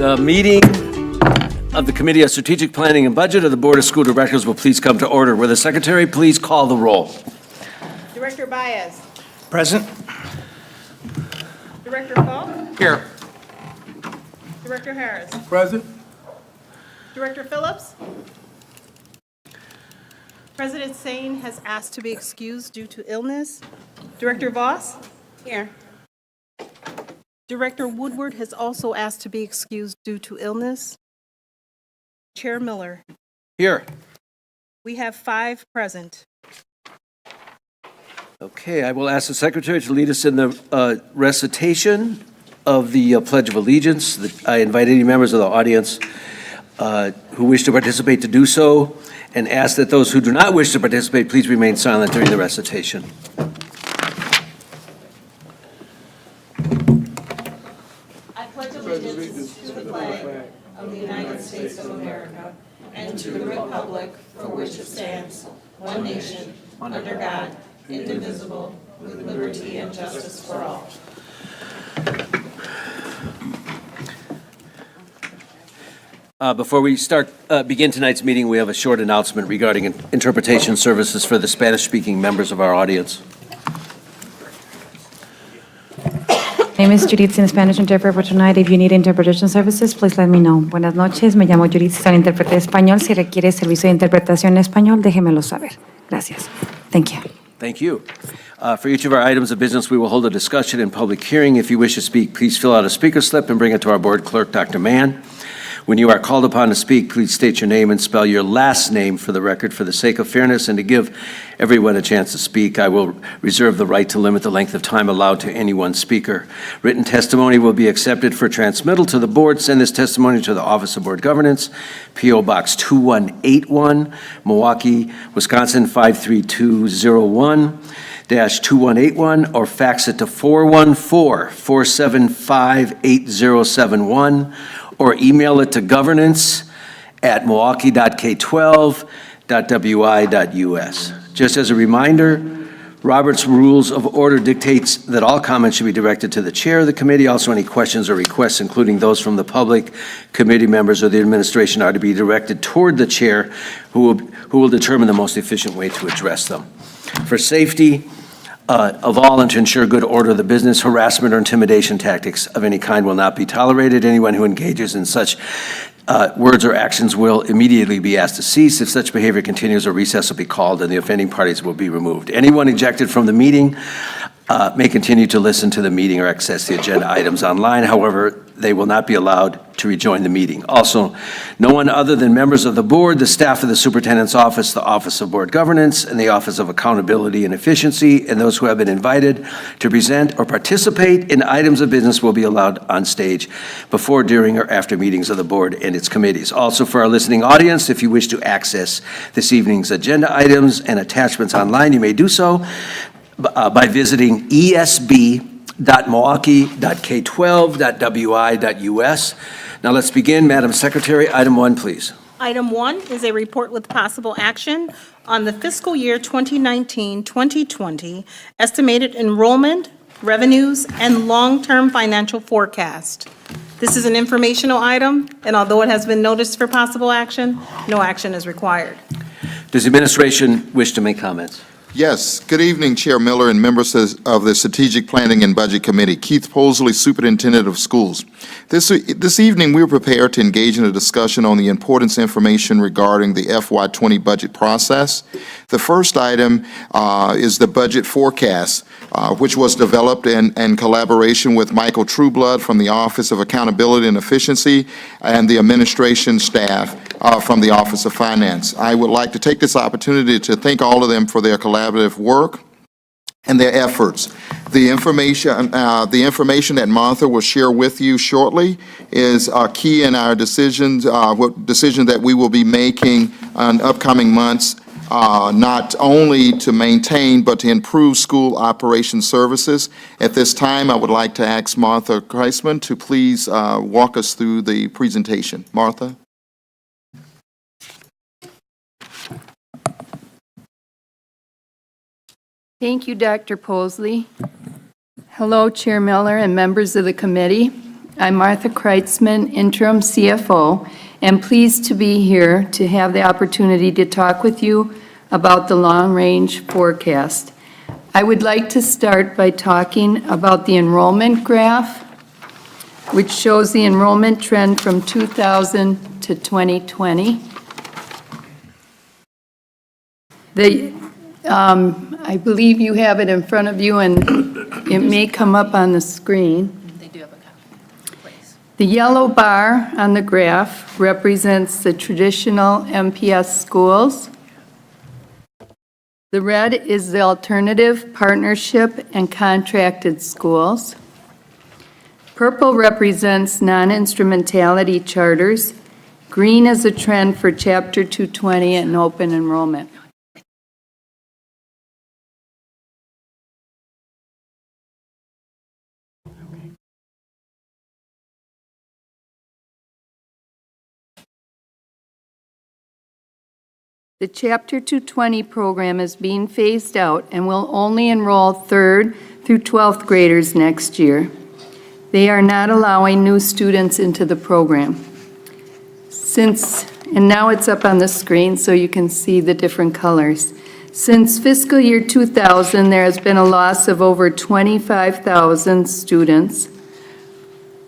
The meeting of the Committee of Strategic Planning and Budget of the Board of School Directors will please come to order. Will the Secretary please call the roll? Director Baez. Present. Director Falk. Here. Director Harris. Present. Director Phillips. President Sane has asked to be excused due to illness. Director Voss. Here. Director Woodward has also asked to be excused due to illness. Chair Miller. Here. We have 5 present. Okay, I will ask the Secretary to lead us in the recitation of the Pledge of Allegiance. I invite any members of the audience who wish to participate to do so, and ask that those who do not wish to participate please remain silent during the recitation. I pledge allegiance to the flag of the United States of America and to the republic for which it stands, one nation, under God, indivisible, with liberty and justice for all. Before we begin tonight's meeting, we have a short announcement regarding interpretation services for the Spanish-speaking members of our audience. My name is Judith, in Spanish interpreter for tonight. If you need interpretation services, please let me know. Buenas noches, me llamo Judith, soy intérprete de español. Si requiere servicio de interpretación en español, déjemelo saber. Gracias. Thank you. Thank you. For each of our items of business, we will hold a discussion in public hearing. If you wish to speak, please fill out a speaker slip and bring it to our board clerk, Dr. Mann. When you are called upon to speak, please state your name and spell your last name for the record. For the sake of fairness and to give everyone a chance to speak, I will reserve the right to limit the length of time allowed to any one speaker. Written testimony will be accepted for transmittal to the board. Send this testimony to the Office of Board Governance, P.O. Box 2181, Milwaukee, Wisconsin 53201-2181, or fax it to 414-475-8071, or email it to governance@milwaukee.k12.wi.us. Just as a reminder, Robert's Rules of Order dictates that all comments should be directed to the chair of the committee. Also, any questions or requests, including those from the public, committee members, or the administration, are to be directed toward the chair, who will determine the most efficient way to address them. For safety of all and to ensure good order of the business, harassment or intimidation tactics of any kind will not be tolerated. Anyone who engages in such words or actions will immediately be asked to cease. If such behavior continues, a recess will be called and the offending parties will be removed. Anyone ejected from the meeting may continue to listen to the meeting or access the agenda items online. However, they will not be allowed to rejoin the meeting. Also, no one other than members of the board, the staff of the superintendent's office, the Office of Board Governance, and the Office of Accountability and Efficiency, and those who have been invited to present or participate in items of business will be allowed on stage before, during, or after meetings of the board and its committees. Also, for our listening audience, if you wish to access this evening's agenda items and attachments online, you may do so by visiting esb.milwaukee.k12.wi.us. Now let's begin. Madam Secretary, item 1, please. Item 1 is a report with possible action on the fiscal year 2019-2020 estimated enrollment, revenues, and long-term financial forecast. This is an informational item, and although it has been noticed for possible action, no action is required. Does the administration wish to make comments? Yes. Good evening, Chair Miller and members of the Strategic Planning and Budget Committee. Keith Posley, Superintendent of Schools. This evening, we are prepared to engage in a discussion on the important information regarding the FY20 budget process. The first item is the budget forecast, which was developed in collaboration with Michael Trueblood from the Office of Accountability and Efficiency and the administration staff from the Office of Finance. I would like to take this opportunity to thank all of them for their collaborative work and their efforts. The information that Martha will share with you shortly is key in our decisions, decision that we will be making in upcoming months, not only to maintain but to improve school operation services. At this time, I would like to ask Martha Kreisman to please walk us through the presentation. Martha? Thank you, Dr. Posley. Hello, Chair Miller and members of the committee. I'm Martha Kreitzman, interim CFO, and pleased to be here to have the opportunity to talk with you about the long-range forecast. I would like to start by talking about the enrollment graph, which shows the enrollment trend from 2000 to 2020. I believe you have it in front of you, and it may come up on the screen. They do have a copy, please. The yellow bar on the graph represents the traditional MPS schools. The red is the alternative, partnership, and contracted schools. Purple represents non-instrumentality charters. Green is a trend for Chapter 220 and open enrollment. The Chapter 220 program is being phased out and will only enroll 3rd through 12th graders next year. They are not allowing new students into the program. And now it's up on the screen so you can see the different colors. Since fiscal year 2000, there has been a loss of over 25,000 students,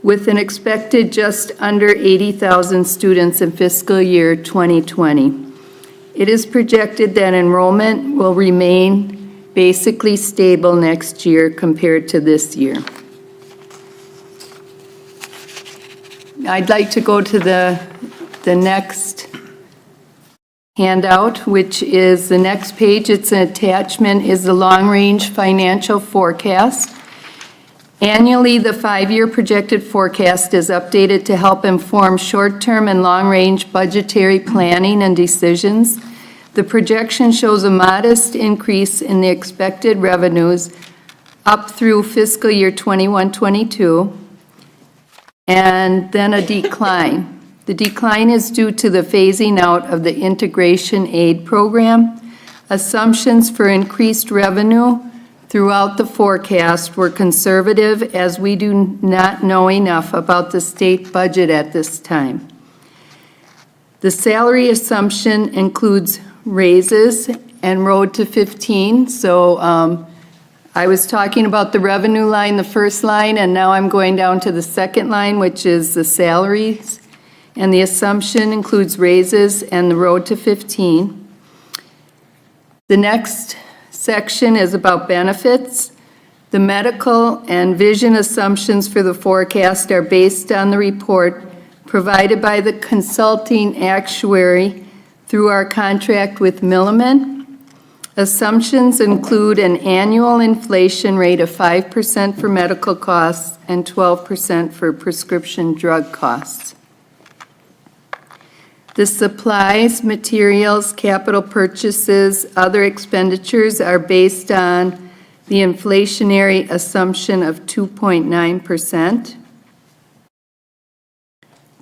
with an expected just under 80,000 students in fiscal year 2020. It is projected that enrollment will remain basically stable next year compared to this year. I'd like to go to the next handout, which is the next page. It's an attachment, is the long-range financial forecast. Annually, the 5-year projected forecast is updated to help inform short-term and long-range budgetary planning and decisions. The projection shows a modest increase in the expected revenues up through fiscal year 21-22, and then a decline. The decline is due to the phasing out of the integration aid program. Assumptions for increased revenue throughout the forecast were conservative, as we do not know enough about the state budget at this time. The salary assumption includes raises and Road to 15. So I was talking about the revenue line, the first line, and now I'm going down to the second line, which is the salaries. And the assumption includes raises and the Road to 15. The next section is about benefits. The medical and vision assumptions for the forecast are based on the report provided by the consulting actuary through our contract with Milliman. Assumptions include an annual inflation rate of 5% for medical costs and 12% for prescription drug costs. The supplies, materials, capital purchases, other expenditures are based on the inflationary assumption of 2.9%.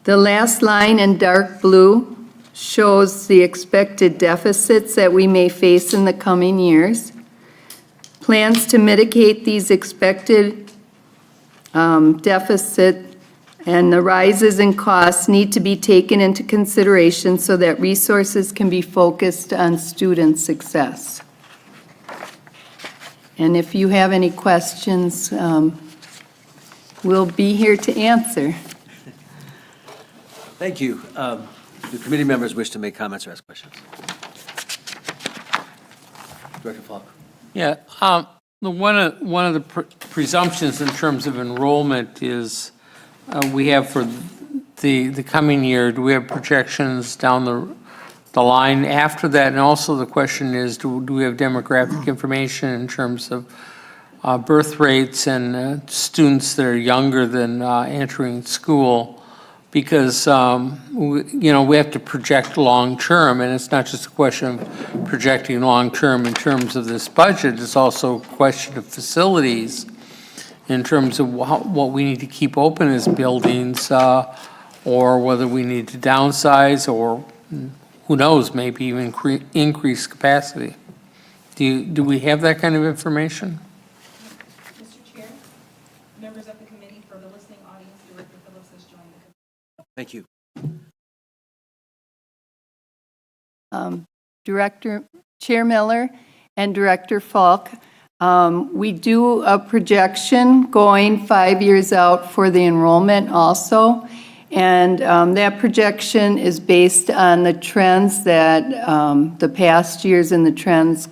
The last line in dark blue shows the expected deficits that we may face in the coming years. Plans to mitigate these expected deficit and the rises in costs need to be taken into consideration so that resources can be focused on student success. And if you have any questions, we'll be here to answer. Thank you. Do committee members wish to make comments or ask questions? Director Falk. Yeah, one of the presumptions in terms of enrollment is we have for the coming year, do we have projections down the line after that? And also the question is, do we have demographic information in terms of birth rates and students that are younger than entering school? Because, we have to project long-term, and it's not just a question of projecting long-term in terms of this budget, it's also a question of facilities in terms of what we need to keep open as buildings, or whether we need to downsize, or who knows, maybe even increase capacity. Do we have that kind of information? Mr. Chair, Members of the committee, for the listening audience, Director Phillips has joined the committee. Thank you. Director, Chair Miller and Director Falk, we do a projection going 5 years out for the enrollment also. And that projection is based on the trends that, the past years and the trends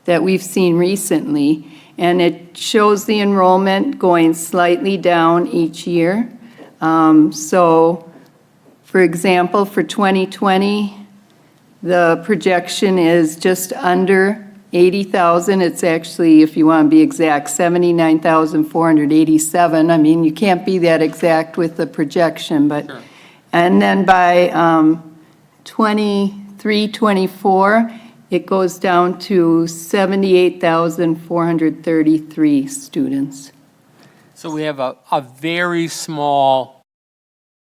that we've seen recently. And it shows the enrollment going slightly down each year. So, for example, for 2020, the projection is just under 80,000. It's actually, if you want to be exact, 79,487. I mean, you can't be that exact with the projection, but, Sure. And then by 23, 24, it goes down to 78,433 students. So we have a very small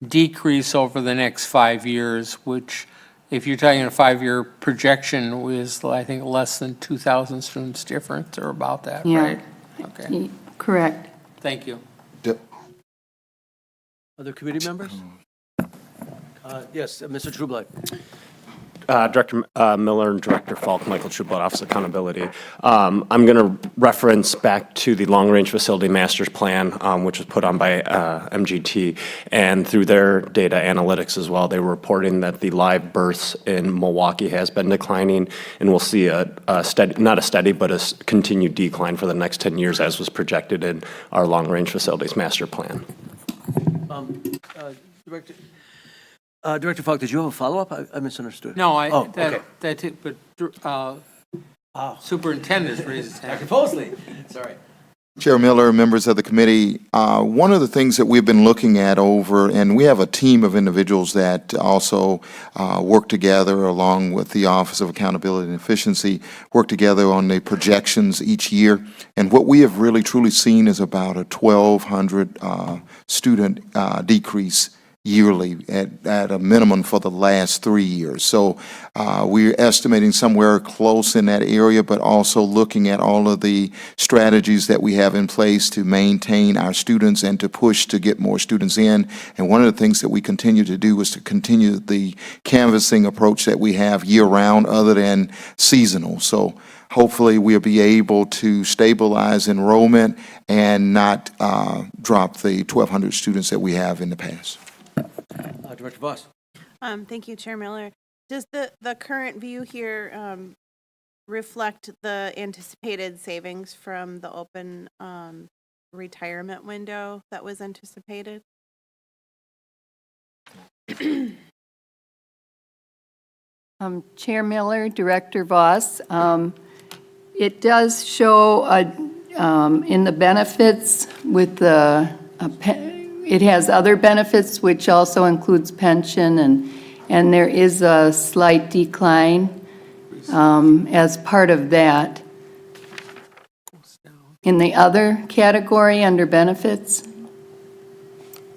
decrease over the next 5 years, which, if you're talking a 5-year projection, is, I think, less than 2,000 students difference, or about that, Yeah. right? Okay, Correct. thank you. Other committee members? Yes, Mr. Trueblood. Director Miller and Director Falk, Michael Trueblood, Office of Accountability. I'm going to reference back to the Long Range Facility Master's Plan, which was put on by MGT, and through their data analytics as well, they were reporting that the live births in Milwaukee has been declining, and we'll see a steady, not a steady, but a continued decline for the next 10 years, as was projected in our Long Range Facilities Master Plan. Director Falk, did you have a follow-up? I misunderstood. No, Oh, okay. that's it, but Superintendent's raised his hand. Mosley. Sorry. Chair Miller, members of the committee, one of the things that we've been looking at over, and we have a team of individuals that also work together along with the Office of Accountability and Efficiency, work together on the projections each year. And what we have really truly seen is about a 1,200 student decrease yearly at a minimum for the last 3 years. So we're estimating somewhere close in that area, but also looking at all of the strategies that we have in place to maintain our students and to push to get more students in. And one of the things that we continue to do is to continue the canvassing approach that we have year-round other than seasonal. So hopefully we'll be able to stabilize enrollment and not drop the 1,200 students that we have in the past. Director Voss. Thank you, Chair Miller. Does the current view here reflect the anticipated savings from the open retirement window that was anticipated? Chair Miller, Director Voss, it does show in the benefits with the, it has other benefits, which also includes pension, and there is a slight decline as part of that. In the other category under benefits?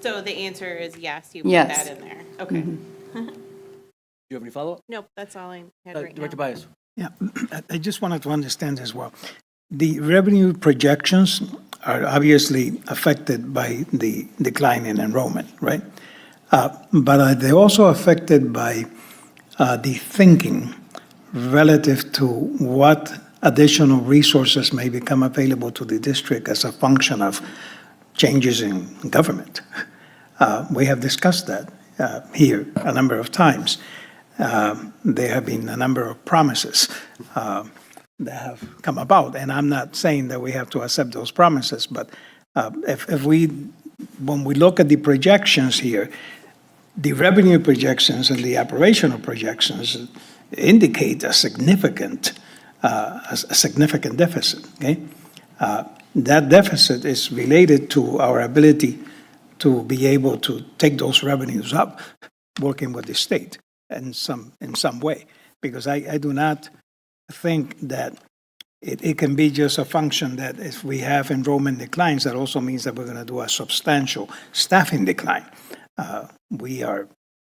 So the answer is yes, you put Yes. that in there. Okay. Do you have any follow-up? Nope, that's all I had right now. Director Bias. Yeah, I just wanted to understand as well. The revenue projections are obviously affected by the decline in enrollment, right? But are they also affected by the thinking relative to what additional resources may become available to the district as a function of changes in government? We have discussed that here a number of times. There have been a number of promises that have come about, and I'm not saying that we have to accept those promises, but when we look at the projections here, the revenue projections and the operational projections indicate a significant deficit, okay? That deficit is related to our ability to be able to take those revenues up, working with the state in some way, because I do not think that it can be just a function that if we have enrollment declines, that also means that we're going to do a substantial staffing decline. We are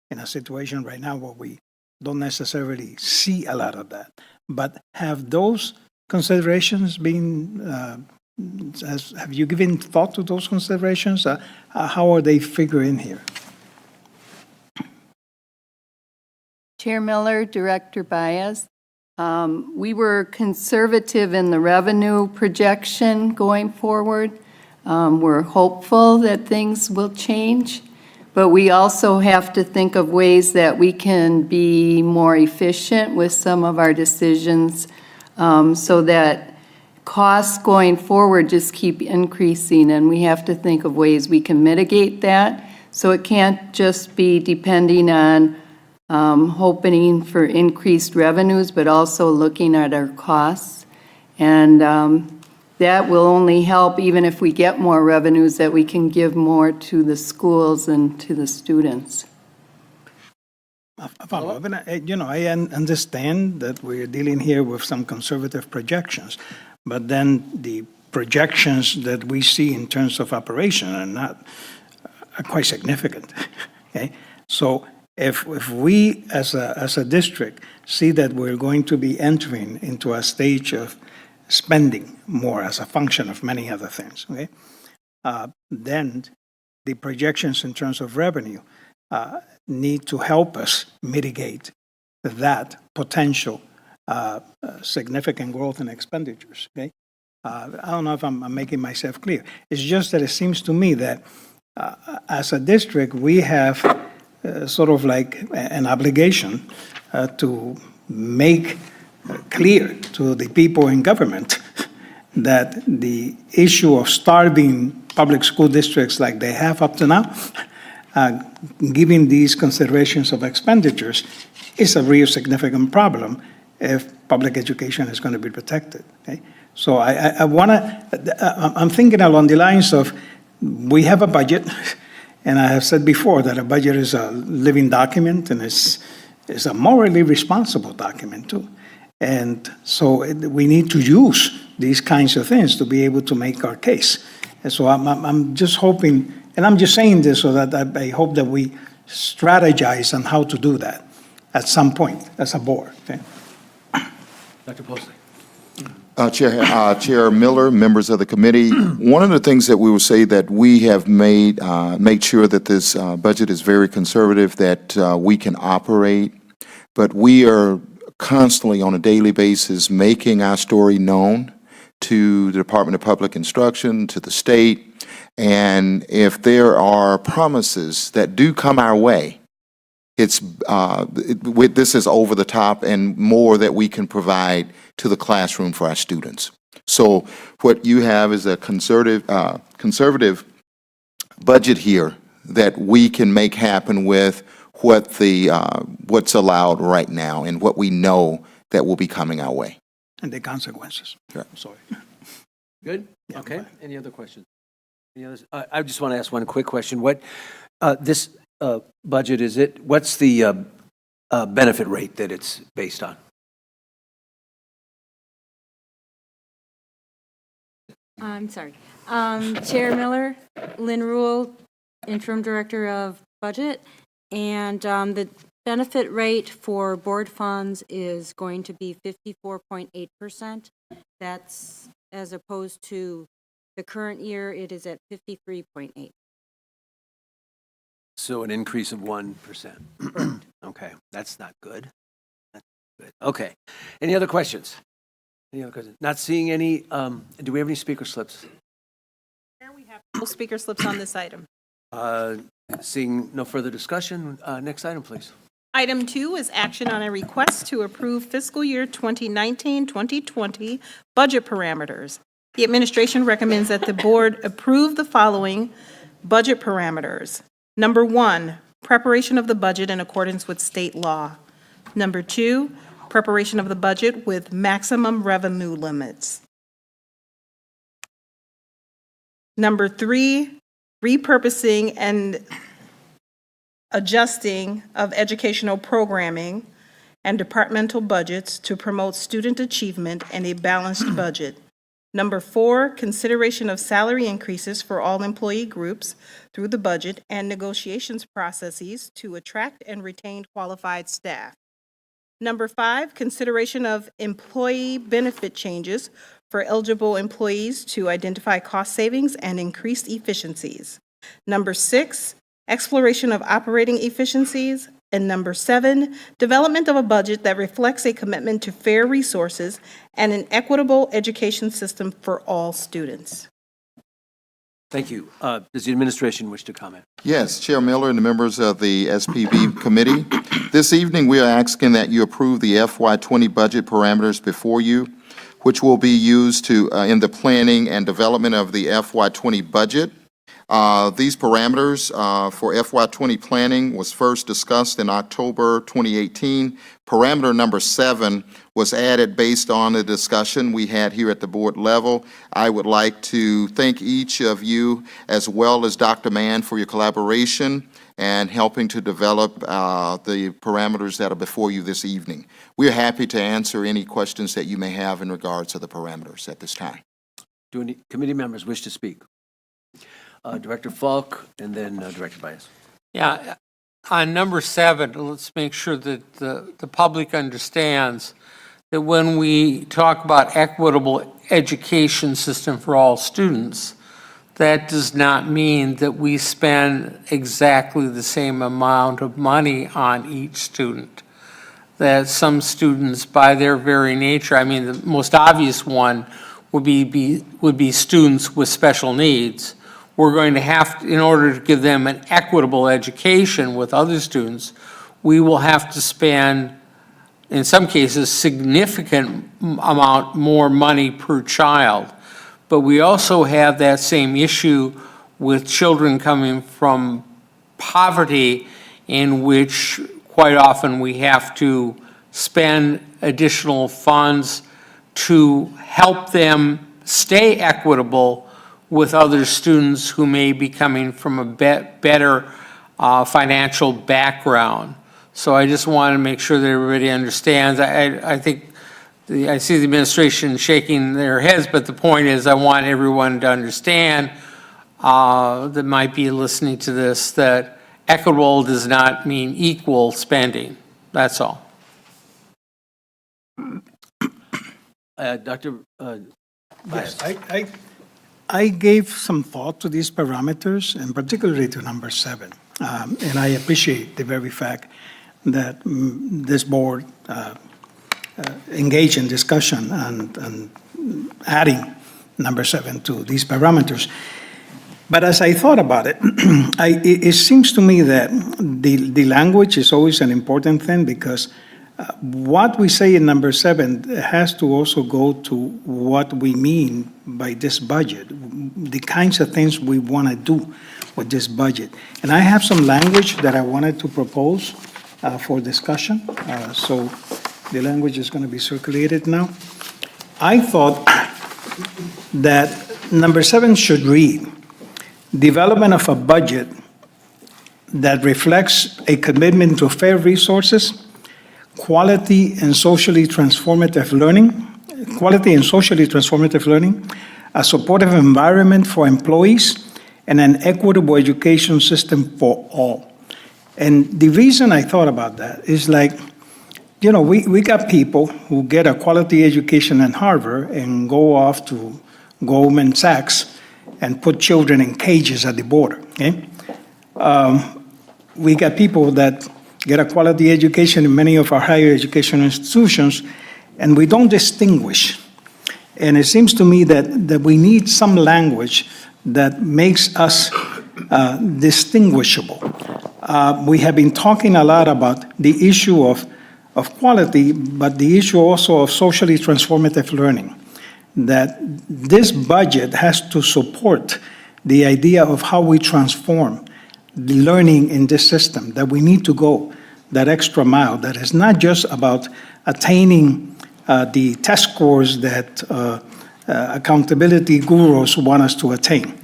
in a situation right now where we don't necessarily see a lot of that. But have those considerations been Have you given thought to those considerations? How are they figuring here? Chair Miller, Director Baez, we were conservative in the revenue projection going forward. We're hopeful that things will change, but we also have to think of ways that we can be more efficient with some of our decisions, so that costs going forward just keep increasing, and we have to think of ways we can mitigate that. So it can't just be depending on hoping for increased revenues, but also looking at our costs. And that will only help, even if we get more revenues, that we can give more to the schools and to the students. Follow-up, and I understand that we're dealing here with some conservative projections, but then the projections that we see in terms of operation are quite significant. Okay, so if we as a district see that we're going to be entering into a stage of spending more as a function of many other things, okay, then the projections in terms of revenue need to help us mitigate that potential significant growth in expenditures, okay? I don't know if I'm making myself clear. It's just that it seems to me that as a district, we have sort of like an obligation to make clear to the people in government that the issue of starving public school districts like they have up to now, given these considerations of expenditures, is a real significant problem if public education is going to be protected. Okay? So I'm thinking along the lines of, we have a budget, and I have said before that a budget is a living document, and it's a morally responsible document too. And so we need to use these kinds of things to be able to make our case. And so I'm just hoping, and I'm just saying this so that I hope that we strategize on how to do that at some point as a board. Okay? Dr. Postley. Chair Miller, members of the committee, one of the things that we will say that we have made sure that this budget is very conservative, that we can operate, but we are constantly on a daily basis making our story known to the Department of Public Instruction, to the state, and if there are promises that do come our way, this is over the top and more that we can provide to the classroom for our students. So what you have is a conservative budget here that we can make happen with what's allowed right now and what we know that will be coming our way. And the consequences. Sure. I'm sorry. Good? Yeah, Okay. fine. Any other questions? Any others? I just want to ask one quick question. This budget, what's the benefit rate that it's based on? I'm sorry. Chair Miller, Lynn Rule, Interim Director of Budget, and the benefit rate for board funds is going to be 54.8%. That's as opposed to the current year, it is at 53.8. So an increase of 1%. Okay, that's not good. That's good. Okay. Any other questions? Any other questions? Not seeing any. Do we have any speaker slips? We have no speaker slips on this item. Seeing no further discussion, next item, please. Item 2 is action on a request to approve fiscal year 2019-2020 budget parameters. The administration recommends that the board approve the following budget parameters. Number 1, preparation of the budget in accordance with state law. Number 2, preparation of the budget with maximum revenue limits. Number 3, repurposing and adjusting of educational programming and departmental budgets to promote student achievement and a balanced budget. Number 4, consideration of salary increases for all employee groups through the budget and negotiations processes to attract and retain qualified staff. Number 5, consideration of employee benefit changes for eligible employees to identify cost savings and increased efficiencies. Number 6, exploration of operating efficiencies. And number 7, development of a budget that reflects a commitment to fair resources and an equitable education system for all students. Thank you. Does the administration wish to comment? Yes, Chair Miller and the members of the SPB committee. This evening, we are asking that you approve the FY20 budget parameters before you, which will be used to in the planning and development of the FY20 budget. These parameters for FY20 planning was first discussed in October 2018. Parameter number 7 was added based on the discussion we had here at the board level. I would like to thank each of you, as well as Dr. Mann, for your collaboration and helping to develop the parameters that are before you this evening. We are happy to answer any questions that you may have in regards to the parameters at this time. Do any committee members wish to speak? Director Falk and then Director Bias. Yeah, on number 7, let's make sure that the public understands that when we talk about equitable education system for all students, that does not mean that we spend exactly the same amount of money on each student. That some students, by their very nature, I mean, the most obvious one would be students with special needs. We're going to have, in order to give them an equitable education with other students, we will have to spend, in some cases, significant amount more money per child. But we also have that same issue with children coming from poverty, in which quite often we have to spend additional funds to help them stay equitable with other students who may be coming from a better financial background. So I just want to make sure that everybody understands. I think I see the administration shaking their heads, but the point is I want everyone to understand that might be listening to this, that equitable does not mean equal spending. That's all. Dr. Yes, I gave some thought to these parameters, and particularly to number 7. And I appreciate the very fact that this board engaged in discussion and adding number 7 to these parameters. But as I thought about it, it seems to me that the language is always an important thing, because what we say in number 7 has to also go to what we mean by this budget, the kinds of things we want to do with this budget. And I have some language that I wanted to propose for discussion. So the language is going to be circulated now. I thought that number 7 should read, development of a budget that reflects a commitment to fair resources, quality and socially transformative learning, a supportive environment for employees, and an equitable education system for all. And the reason I thought about that is, like, you know, we got people who get a quality education in Harvard and go off to Goldman Sachs and put children in cages at the border, okay? We got people that get a quality education in many of our higher education institutions, and we don't distinguish. And it seems to me that we need some language that makes us distinguishable. We have been talking a lot about the issue of quality, but the issue also of socially transformative learning, that this budget has to support the idea of how we transform the learning in this system, that we need to go that extra mile, that is not just about attaining the test scores that accountability gurus want us to attain.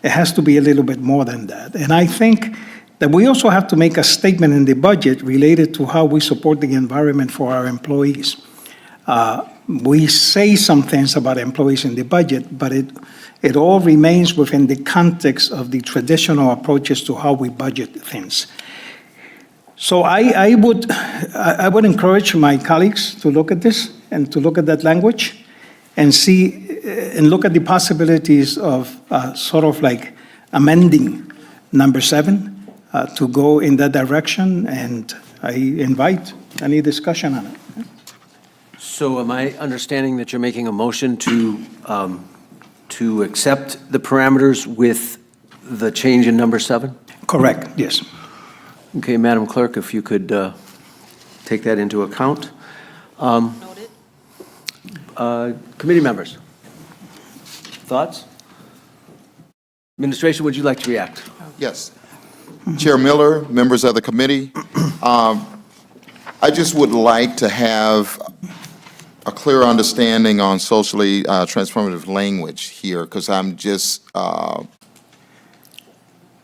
It has to be a little bit more than that. And I think that we also have to make a statement in the budget related to how we support the environment for our employees. We say some things about employees in the budget, but it all remains within the context of the traditional approaches to how we budget things. So I would encourage my colleagues to look at this and to look at that language and see and look at the possibilities of sort of like amending number 7 to go in that direction, and I invite any discussion on it. So am I understanding that you're making a motion to accept the parameters with the change in number 7? Correct, yes. Okay, Madam Clerk, if you could take that into account. Noted. Committee members, thoughts? Administration, would you like to react? Yes. Chair Miller, members of the committee, I just would like to have a clear understanding on socially transformative language here, because I'm just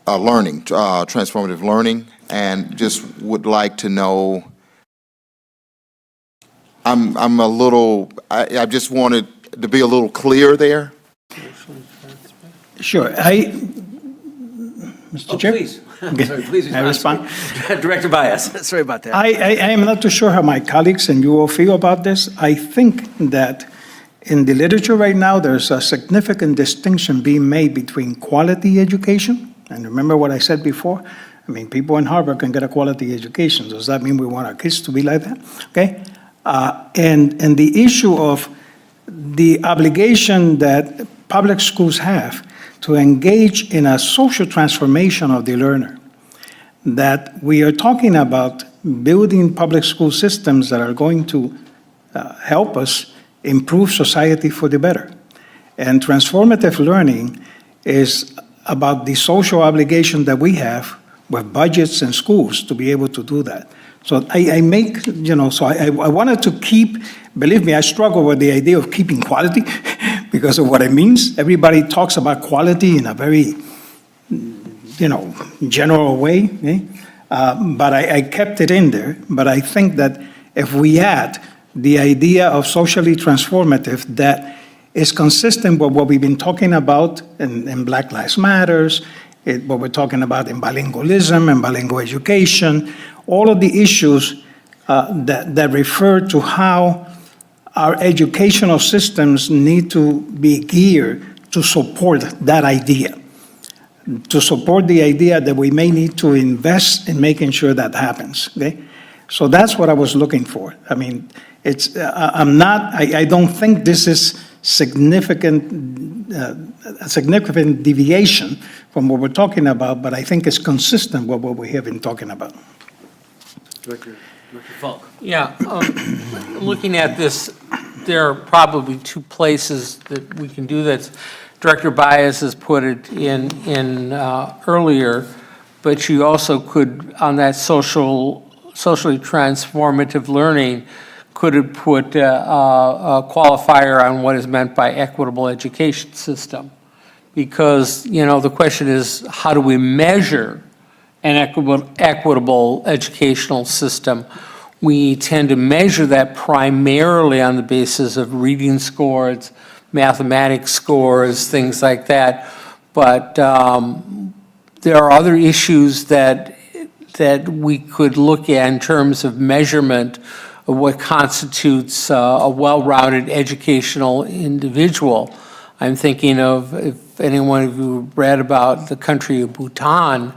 learning, transformative learning, and just would like to know, I'm a little, I just wanted to be a little clear there. Sure. Mr. Chair? Please. Okay. Sorry, please May I respond? Director Bias, sorry about that. I am not too sure how my colleagues and you all feel about this. I think that in the literature right now, there's a significant distinction being made between quality education, and remember what I said before? I mean, people in Harvard can get a quality education. Does that mean we want our kids to be like that? Okay? And the issue of the obligation that public schools have to engage in a social transformation of the learner, that we are talking about building public school systems that are going to help us improve society for the better. And transformative learning is about the social obligation that we have with budgets and schools to be able to do that. So I make, so I wanted to keep, believe me, I struggle with the idea of keeping quality because of what it means. Everybody talks about quality in a very, general way. But I kept it in there. But I think that if we add the idea of socially transformative that is consistent with what we've been talking about in Black Lives Matters, what we're talking about in bilingualism and bilingual education, all of the issues that refer to how our educational systems need to be geared to support that idea, to support the idea that we may need to invest in making sure that happens, okay? So that's what I was looking for. I mean, I don't think this is a significant deviation from what we're talking about, but I think it's consistent with what we have been talking about. Director Falk. Yeah, looking at this, there are probably two places that we can do that. Director Bias has put it in earlier, but you also could, on that socially transformative learning, could have put a qualifier on what is meant by equitable education system. Because, the question is, how do we measure an equitable educational system? We tend to measure that primarily on the basis of reading scores, mathematics scores, things like that. But there are other issues that we could look at in terms of measurement of what constitutes a well-rounded educational individual. I'm thinking of, if anyone of you read about the country of Bhutan,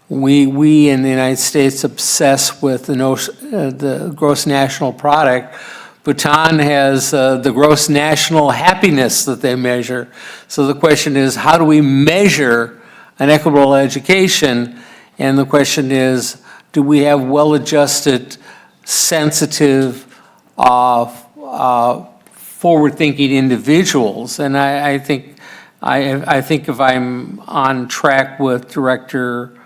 we in the United States obsess with the gross national product. Bhutan has the gross national happiness that they measure. So the question is, how do we measure an equitable education? And the question is, do we have well-adjusted, sensitive, forward-thinking individuals? And I think if I'm on track with Director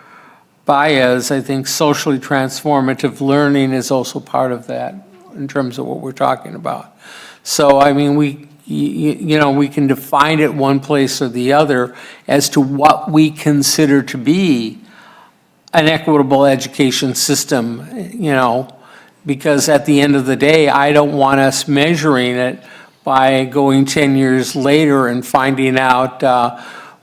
Baez, I think socially transformative learning is also part of that in terms of what we're talking about. So, I mean, we can define it one place or the other as to what we consider to be an equitable education system, because at the end of the day, I don't want us measuring it by going 10 years later and finding out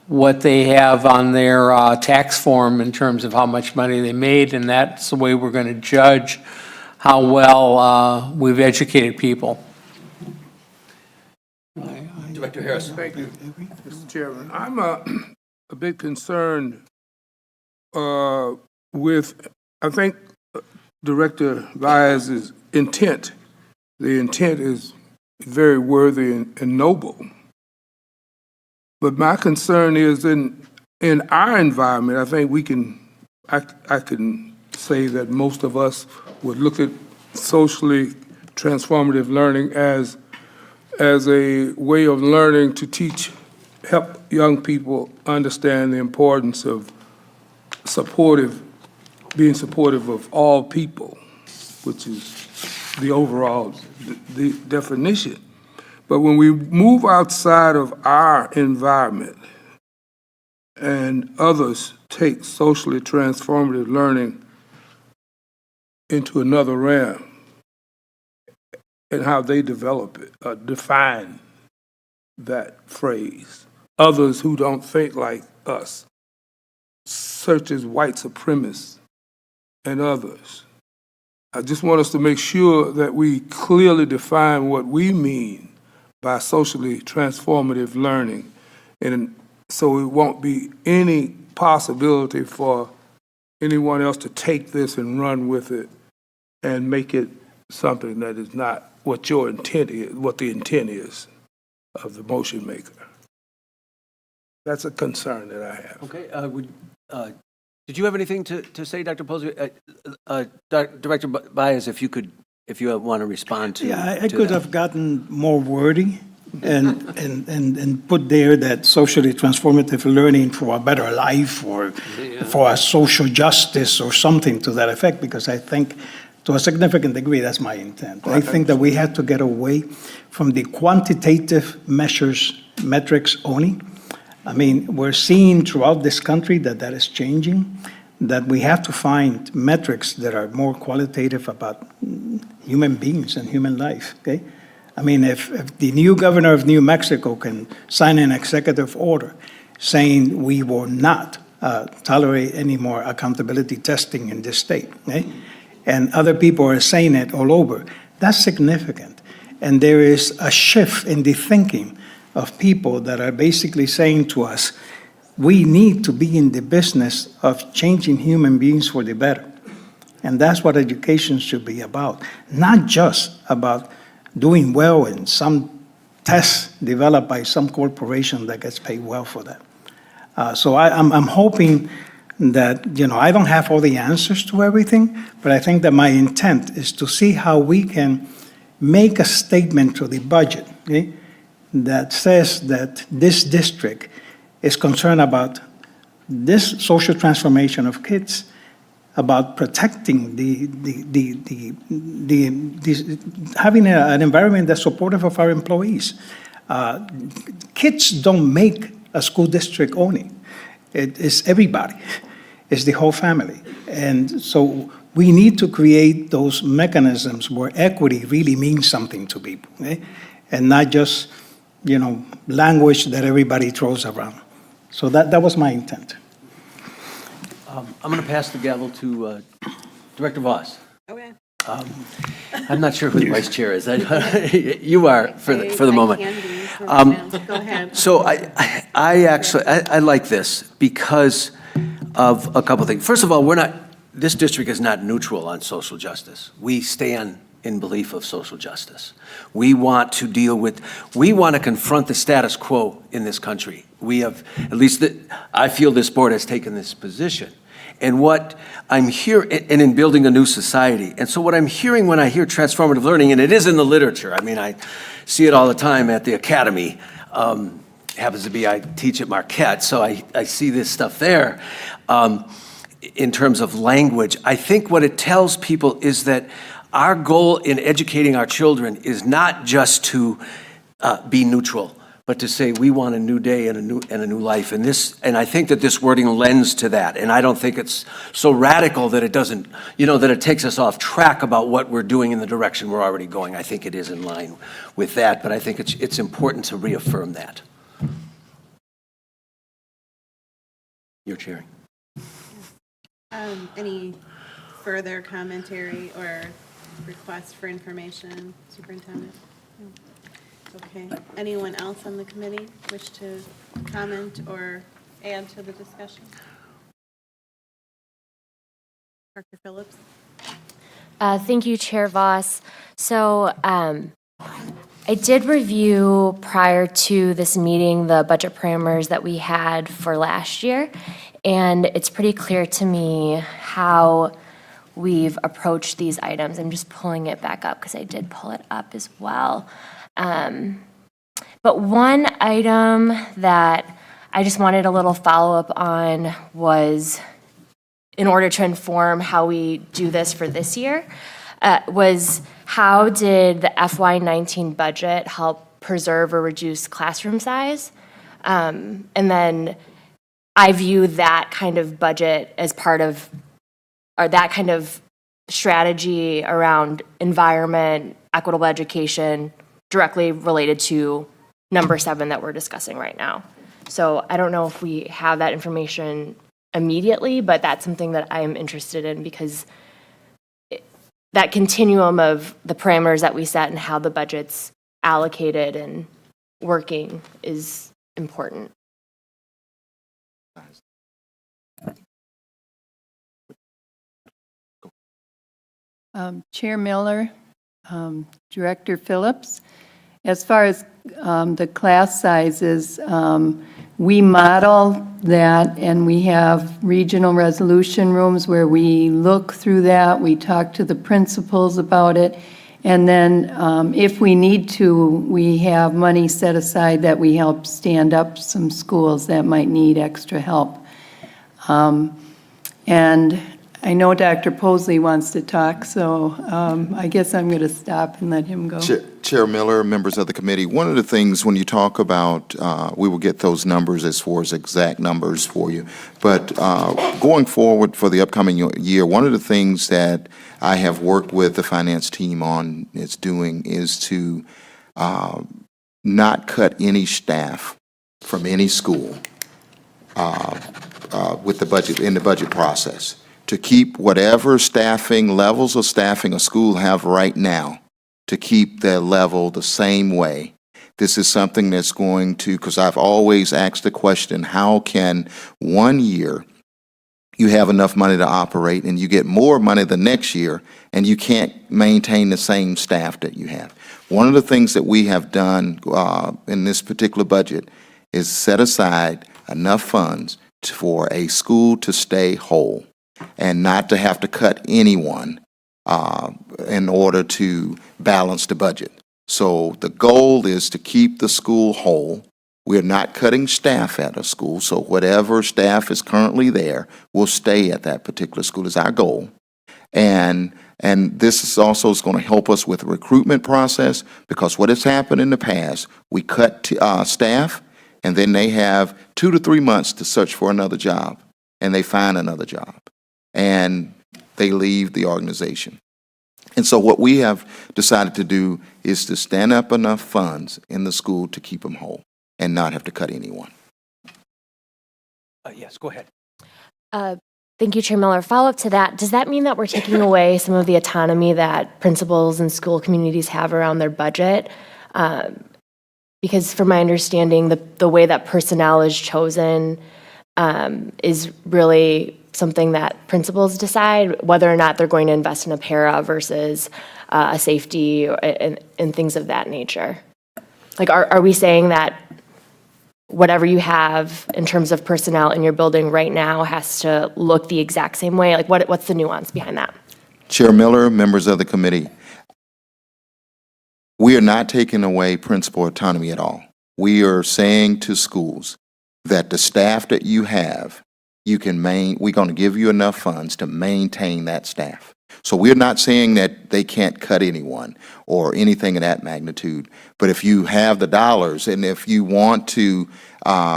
what they have on their tax form in terms of how much money they made, and that's the way we're going to judge how well we've educated people. Director Harris. Thank you, Mr. Chairman. I'm a bit concerned with, I think, Director Baez's intent. The intent is very worthy and noble. But my concern is in our environment, I think I can say that most of us would look at socially transformative learning as a way of learning to help young people understand the importance of being supportive of all people, which is the overall the definition. But when we move outside of our environment and others take socially transformative learning into another realm and how they develop it, define that phrase, others who don't think like us, such as white supremacists and others. I just want us to make sure that we clearly define what we mean by socially transformative learning, and so it won't be any possibility for anyone else to take this and run with it and make it something that is not what your intent is, what the intent is of the motion maker. That's a concern that I have. Okay, did you have anything to say, Dr. Posey? Director Baez, if you want to respond to. Yeah, I to could that. have gotten more wordy and put there that socially transformative learning for a better life or for a social justice or something to that effect, because I think to a significant degree that's my intent. I think that we have to get away from the quantitative metrics only. I mean, we're seeing throughout this country that is changing, that we have to find metrics that are more qualitative about human beings and human life, okay? I mean, if the new governor of New Mexico can sign an executive order saying we will not tolerate any more accountability testing in this state, okay? And other people are saying it all over, that's significant. And there is a shift in the thinking of people that are basically saying to us, we need to be in the business of changing human beings for the better. And that's what education should be about, not just about doing well in some tests developed by some corporation that gets paid well for that. So I'm hoping that, I don't have all the answers to everything, but I think that my intent is to see how we can make a statement to the budget, okay, that says that this district is concerned about this social transformation of kids, about protecting having an environment that's supportive of our employees. Kids don't make a school district only. It is everybody. It's the whole family. And so we need to create those mechanisms where equity really means something to people, okay? And not just, language that everybody throws around. So that was my intent. I'm going to pass the gavel to Director Voss. Okay. I'm not sure who the vice chair is. You are for the moment. Go ahead. So I like this because of a couple things. First of all, this district is not neutral on social justice. We stand in belief of social justice. We want to confront the status quo in this country. We have, at least I feel this board has taken this position. And what I'm hearing, and in building a new society. And so what I'm hearing when I hear transformative learning, and it is in the literature, I mean, I see it all the time at the academy. Happens to be I teach at Marquette, so I see this stuff there. In terms of language, I think what it tells people is that our goal in educating our children is not just to be neutral, but to say we want a new day and a new life. And I think that this wording lends to that. And I don't think it's so radical that it doesn't, that it takes us off track about what we're doing in the direction we're already going. I think it is in line with that, but I think it's important to reaffirm that. You're chairing. Any further commentary or request for information, Superintendent? No. Okay. Anyone else on the committee wish to comment or add to the discussion? Dr. Phillips? Thank you, Chair Voss. So I did review prior to this meeting the budget parameters that we had for last year, and it's pretty clear to me how we've approached these items. I'm just pulling it back up because I did pull it up as well. But one item that I just wanted a little follow-up on was, in order to inform how we do this for this year, was how did the FY19 budget help preserve or reduce classroom size? And then I view that kind of budget as part of, or that kind of strategy around environment, equitable education, directly related to number 7 that we're discussing right now. So I don't know if we have that information immediately, but that's something that I'm interested in because that continuum of the parameters that we set and how the budget's allocated and working is important. Chair Miller, Director Phillips, as far as the class sizes, we model that, and we have regional resolution rooms where we look through that, we talk to the principals about it, and then if we need to, we have money set aside that we help stand up some schools that might need extra help. And I know Dr. Posley wants to talk, so I guess I'm going to stop and let him go. Chair Miller, members of the committee, one of the things when you talk about, we will get those numbers as far as exact numbers for you, but going forward for the upcoming year, one of the things that I have worked with the finance team on is to not cut any staff from any school with the budget, in the budget process, to keep whatever staffing, levels of staffing a school have right now, to keep their level the same way. This is something that's going to, because I've always asked the question, how can 1 year you have enough money to operate and you get more money the next year and you can't maintain the same staff that you have? One of the things that we have done in this particular budget is set aside enough funds for a school to stay whole and not to have to cut anyone in order to balance the budget. So the goal is to keep the school whole. We're not cutting staff at a school, so whatever staff is currently there will stay at that particular school is our goal. And this is also going to help us with the recruitment process, because what has happened in the past, we cut staff, and then they have 2 to 3 months to search for another job, and they find another job, and they leave the organization. And so what we have decided to do is to stand up enough funds in the school to keep them whole and not have to cut anyone. Yes, go ahead. Thank you, Chair Miller. Follow up to that, does that mean that we're taking away some of the autonomy that principals and school communities have around their budget? Because from my understanding, the way that personnel is chosen is really something that principals decide whether or not they're going to invest in a para versus a safety and things of that nature. Like, are we saying that whatever you have in terms of personnel in your building right now has to look the exact same way? Like, what's the nuance behind that? Chair Miller, members of the committee, we are not taking away principal autonomy at all. We are saying to schools that the staff that you have, we're going to give you enough funds to maintain that staff. So we're not saying that they can't cut anyone or anything of that magnitude. But if you have the dollars and if you want to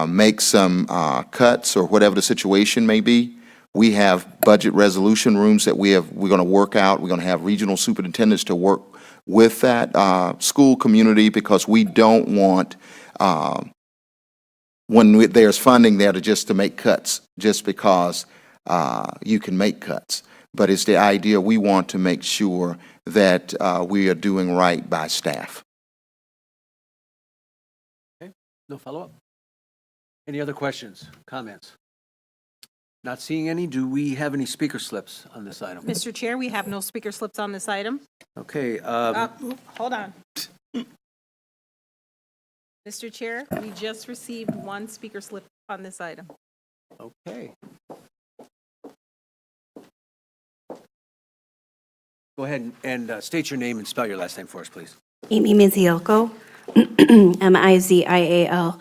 make some cuts or whatever the situation may be, we have budget resolution rooms that we're going to work out. We're going to have regional superintendents to work with that school community, because we don't want when there's funding there to make cuts just because you can make cuts. But it's the idea we want to make sure that we are doing right by staff. No follow-up? Any other questions, comments? Not seeing any. Do we have any speaker slips on this item? Mr. Chair, we have no speaker slips on this item. Okay, Hold on. Mr. Chair, we just received one speaker slip on this item. okay. Go ahead and state your name and spell your last name for us, please. Amy Mizialko, Mizialko.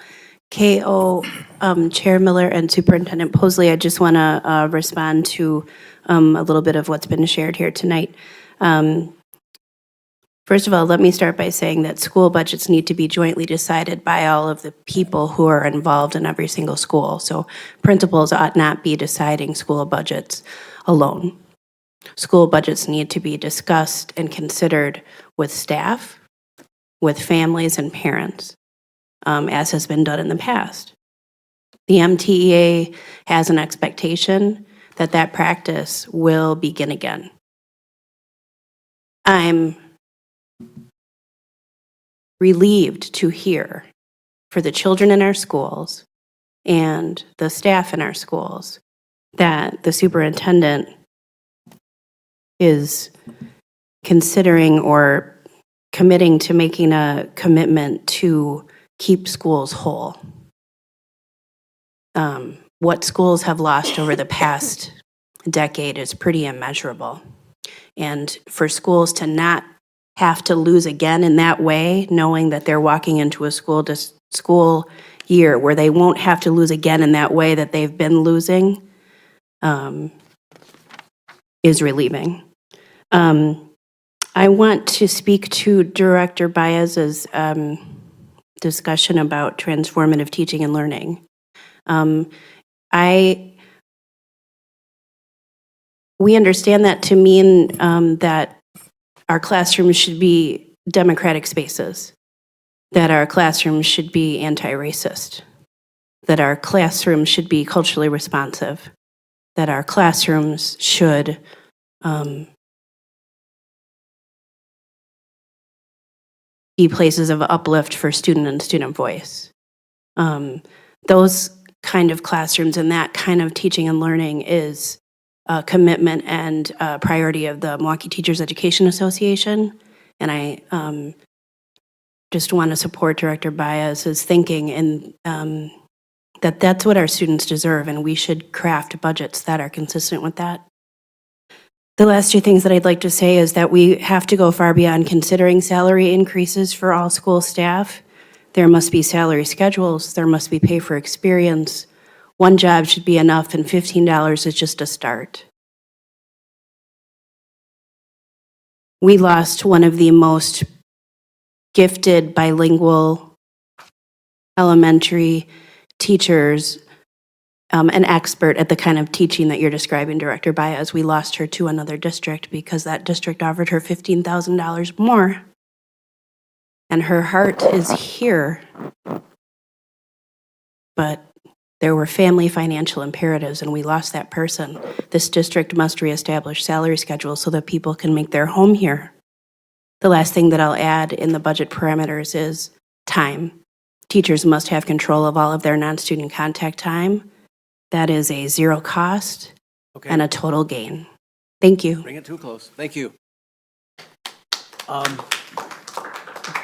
Chair Miller and Superintendent Posley, I just want to respond to a little bit of what's been shared here tonight. First of all, let me start by saying that school budgets need to be jointly decided by all of the people who are involved in every single school. So principals ought not be deciding school budgets alone. School budgets need to be discussed and considered with staff, with families and parents, as has been done in the past. The MTEA has an expectation that that practice will begin again. I'm relieved to hear for the children in our schools and the staff in our schools that the superintendent is considering or committing to making a commitment to keep schools whole. What schools have lost over the past decade is pretty immeasurable. And for schools to not have to lose again in that way, knowing that they're walking into a school year where they won't have to lose again in that way that they've been losing, is relieving. I want to speak to Director Baez's discussion about transformative teaching and learning. We understand that to mean that our classrooms should be democratic spaces, that our classrooms should be anti-racist, that our classrooms should be culturally responsive, that our classrooms should be places of uplift for student and student voice. Those kind of classrooms and that kind of teaching and learning is a commitment and a priority of the Milwaukee Teachers Education Association. And I just want to support Director Baez's thinking and that that's what our students deserve, and we should craft budgets that are consistent with that. The last two things that I'd like to say is that we have to go far beyond considering salary increases for all school staff. There must be salary schedules, there must be pay for experience. One job should be enough, and $15 is just a start. We lost one of the most gifted bilingual elementary teachers, an expert at the kind of teaching that you're describing, Director Baez. We lost her to another district because that district offered her $15,000 more. And her heart is here. But there were family financial imperatives, and we lost that person. This district must reestablish salary schedules so that people can make their home here. The last thing that I'll add in the budget parameters is time. Teachers must have control of all of their non-student contact time. That is a zero cost and a total gain. Thank you. Bring it to a close. Thank you.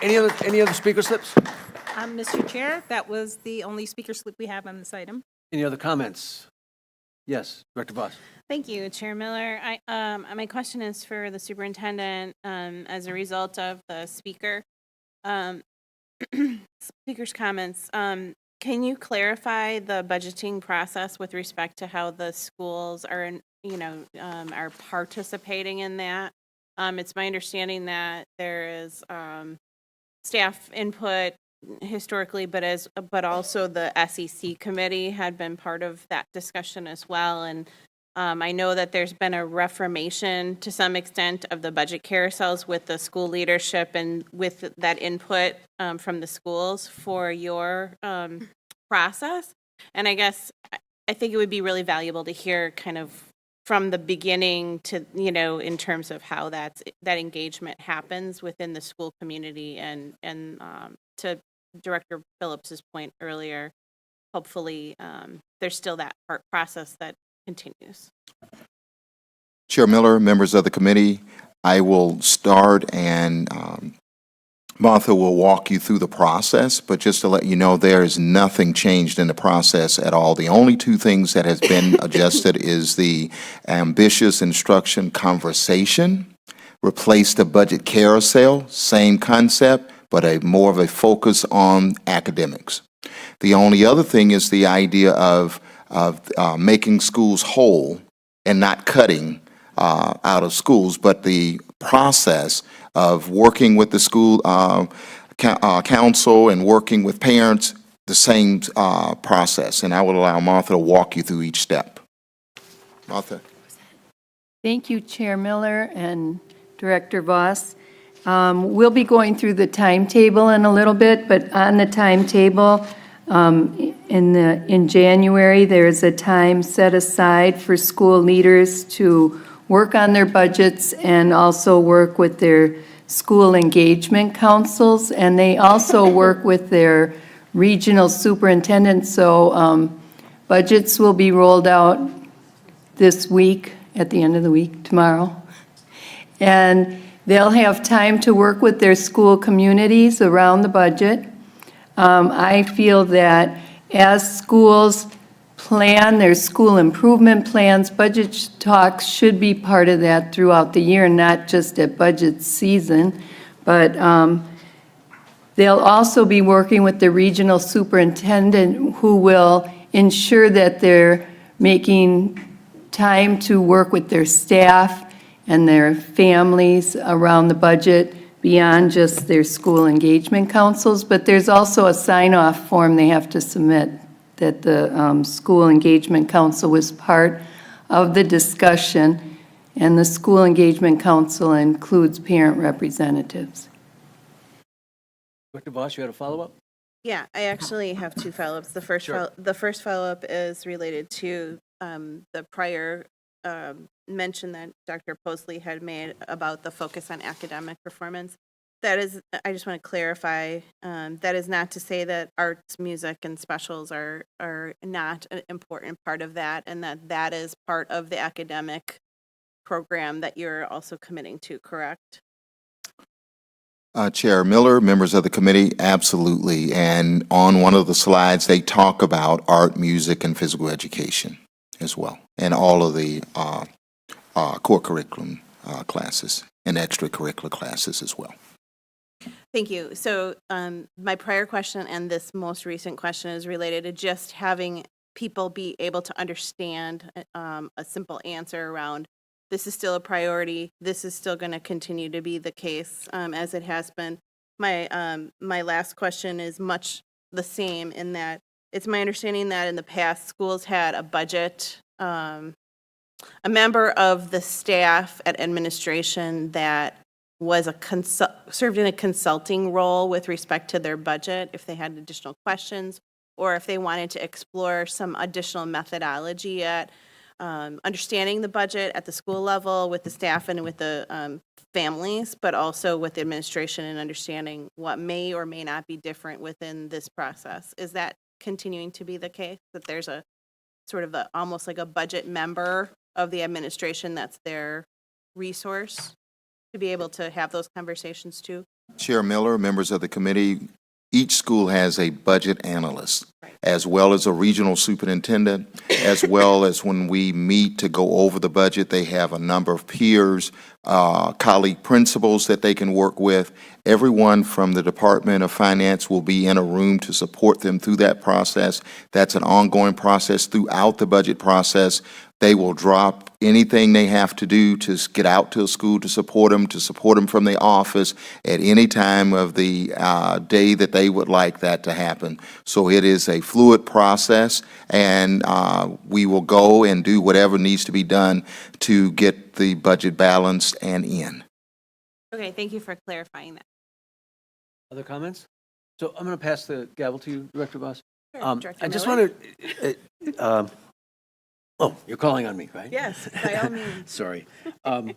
Any other speaker slips? Mr. Chair, that was the only speaker slip we have on this item. Any other comments? Yes, Director Voss. Thank you, Chair Miller. My question is for the superintendent as a result of the speaker's comments. Can you clarify the budgeting process with respect to how the schools are, are participating in that? It's my understanding that there is staff input historically, but also the SEC committee had been part of that discussion as well. And I know that there's been a reformation to some extent of the budget carousels with the school leadership and with that input from the schools for your process. And I guess I think it would be really valuable to hear kind of from the beginning to, in terms of how that engagement happens within the school community and to Director Phillips's point earlier, hopefully, there's still that process that continues. Chair Miller, members of the committee, I will start and Martha will walk you through the process, but just to let you know, there is nothing changed in the process at all. The only two things that has been adjusted is the ambitious instruction conversation, replace the budget carousel, same concept, but more of a focus on academics. The only other thing is the idea of making schools whole and not cutting out of schools, but the process of working with the school council and working with parents, the same process. And I will allow Martha to walk you through each step. Martha. Thank you, Chair Miller and Director Voss. We'll be going through the timetable in a little bit, but on the timetable, in January, there's a time set aside for school leaders to work on their budgets and also work with their school engagement councils, and they also work with their regional superintendents. So budgets will be rolled out this week, at the end of the week, tomorrow. And they'll have time to work with their school communities around the budget. I feel that as schools plan their school improvement plans, budget talks should be part of that throughout the year, not just at budget season. But they'll also be working with the regional superintendent who will ensure that they're making time to work with their staff and their families around the budget beyond just their school engagement councils. But there's also a sign-off form they have to submit that the school engagement council was part of the discussion, and the school engagement council includes parent representatives. Dr. Voss, you had a follow-up? Yeah, I actually have two follow-ups. The first follow-up is related to the prior mention that Dr. Posley had made about the focus on academic performance. That is, I just want to clarify, that is not to say that arts, music, and specials are not an important part of that, and that is part of the academic program that you're also committing to, correct? Chair Miller, members of the committee, absolutely. And on one of the slides, they talk about art, music, and physical education as well, and all of the core curriculum classes and extracurricular classes as well. Thank you. So my prior question and this most recent question is related to just having people be able to understand a simple answer around this is still a priority, this is still going to continue to be the case as it has been. My last question is much the same in that it's my understanding that in the past schools had a budget, a member of the staff at administration that was served in a consulting role with respect to their budget if they had additional questions or if they wanted to explore some additional methodology at understanding the budget at the school level with the staff and with the families, but also with the administration and understanding what may or may not be different within this process. Is that continuing to be the case, that there's a sort of almost like a budget member of the administration that's their resource to be able to have those conversations too? Chair Miller, members of the committee, each school has a budget analyst, as well as a regional superintendent, as well as when we meet to go over the budget, they have a number of peers, colleague principals that they can work with. Everyone from the Department of Finance will be in a room to support them through that process. That's an ongoing process throughout the budget process. They will drop anything they have to do to get out to a school to support them from the office at any time of the day that they would like that to happen. So it is a fluid process, and we will go and do whatever needs to be done to get the budget balanced and in. Okay, thank you for clarifying that. Other comments? So I'm going to pass the gavel to you, Director Voss. Sure, Director I just Miller? want to, oh, you're calling on me, right? Yes, by all means. Sorry. I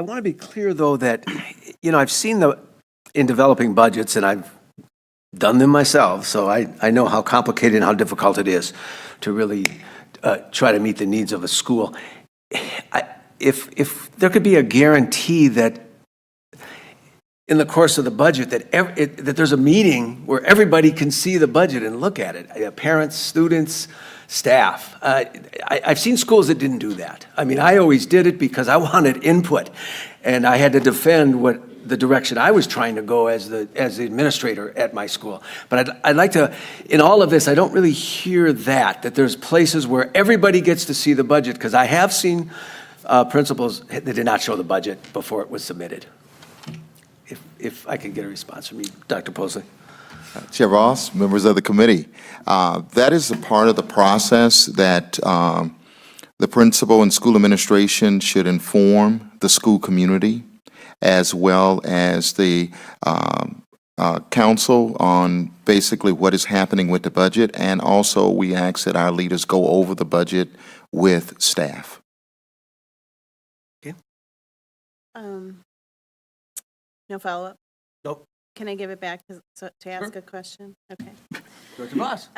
want to be clear, though, that, I've seen in developing budgets, and I've done them myself, so I know how complicated and how difficult it is to really try to meet the needs of a school. If there could be a guarantee that in the course of the budget, that there's a meeting where everybody can see the budget and look at it, parents, students, staff. I've seen schools that didn't do that. I mean, I always did it because I wanted input, and I had to defend the direction I was trying to go as the administrator at my school. But I'd like to, in all of this, I don't really hear that there's places where everybody gets to see the budget, because I have seen principals that did not show the budget before it was submitted. If I could get a response from you, Dr. Posley. Chair Ross, members of the committee, that is a part of the process that the principal and school administration should inform the school community as well as the council on basically what is happening with the budget. And also, we ask that our leaders go over the budget with staff. No follow-up? Nope. Can I give it back to ask a question? Okay. Dr. Voss.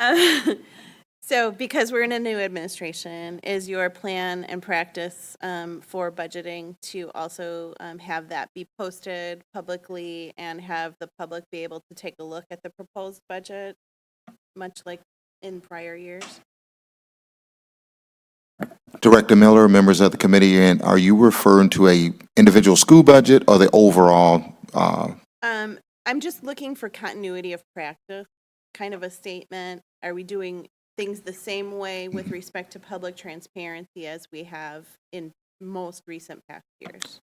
So because we're in a new administration, is your plan and practice for budgeting to also have that be posted publicly and have the public be able to take a look at the proposed budget, much like in prior years? Director Miller, members of the committee, and are you referring to a individual school budget or the overall? I'm just looking for continuity of practice, kind of a statement. Are we doing things the same way with respect to public transparency as we have in most recent past years?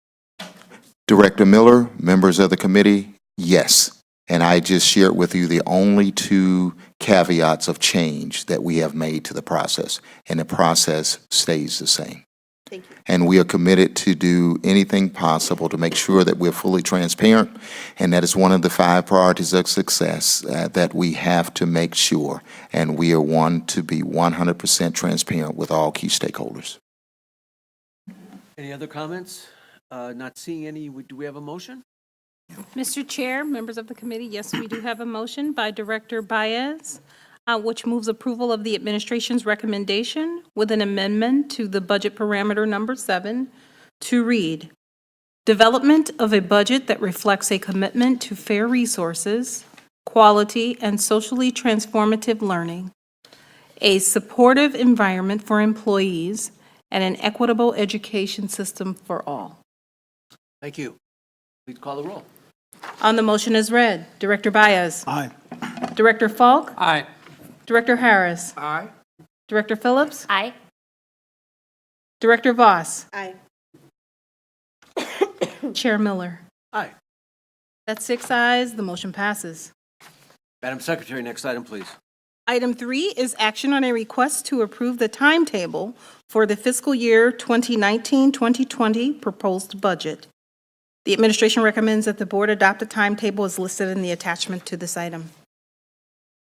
Director Miller, members of the committee, yes. And I just shared with you the only two caveats of change that we have made to the process, and the process stays the same. Thank you. And we are committed to do anything possible to make sure that we're fully transparent, and that is one of the 5 priorities of success that we have to make sure, and we are one to be 100% transparent with all key stakeholders. Any other comments? Not seeing any, do we have a motion? Mr. Chair, members of the committee, yes, we do have a motion by Director Baez, which moves approval of the administration's recommendation with an amendment to the budget parameter number 7 to read, development of a budget that reflects a commitment to fair resources, quality, and socially transformative learning, a supportive environment for employees, and an equitable education system for all. Thank you. Please call the roll. On the motion as read, Director Baez. Aye. Director Falk. Aye. Director Harris. Aye. Director Phillips. Aye. Director Voss. Aye. Chair Miller. Aye. That's 6 ayes, the motion passes. Madam Secretary, next item, please. Item 3 is action on a request to approve the timetable for the fiscal year 2019-2020 proposed budget. The administration recommends that the board adopt a timetable as listed in the attachment to this item.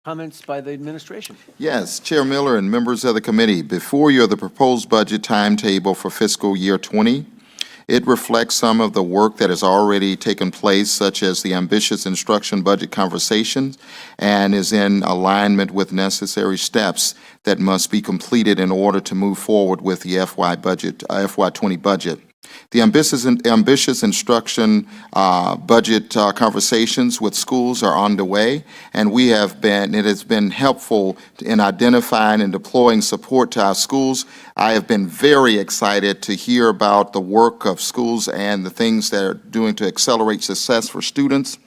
Comments by the administration? Yes, Chair Miller and members of the committee, before you are the proposed budget timetable for fiscal year 20. It reflects some of the work that has already taken place, such as the ambitious instruction budget conversations, and is in alignment with necessary steps that must be completed in order to move forward with the FY20 budget. The ambitious instruction budget conversations with schools are underway, and it has been helpful in identifying and deploying support to our schools. I have been very excited to hear about the work of schools and the things they're doing to accelerate success for students.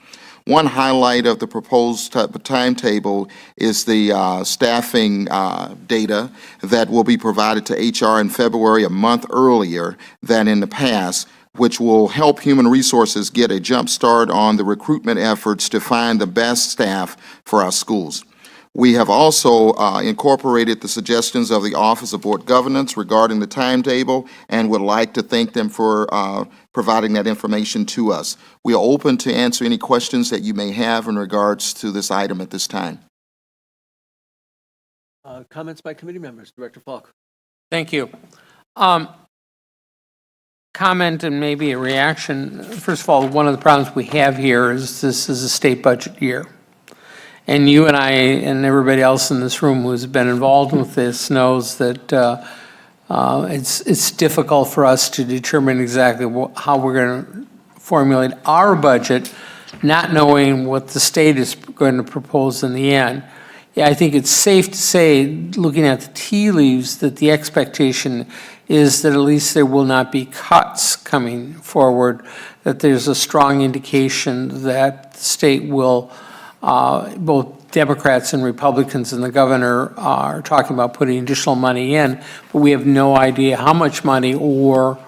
One highlight of the proposed timetable is the staffing data that will be provided to HR in February, a month earlier than in the past, which will help human resources get a jump start on the recruitment efforts to find the best staff for our schools. We have also incorporated the suggestions of the Office of Board Governance regarding the timetable and would like to thank them for providing that information to us. We are open to answer any questions that you may have in regards to this item at this time. Comments by committee members. Director Falk. Thank you. Comment and maybe a reaction. First of all, one of the problems we have here is this is a state budget year. And you and I and everybody else in this room who's been involved with this knows that it's difficult for us to determine exactly how we're going to formulate our budget, not knowing what the state is going to propose in the end. Yeah, I think it's safe to say, looking at the tea leaves, that the expectation is that at least there will not be cuts coming forward, that there's a strong indication that the state will, both Democrats and Republicans and the governor are talking about putting additional money in, but we have no idea how much money or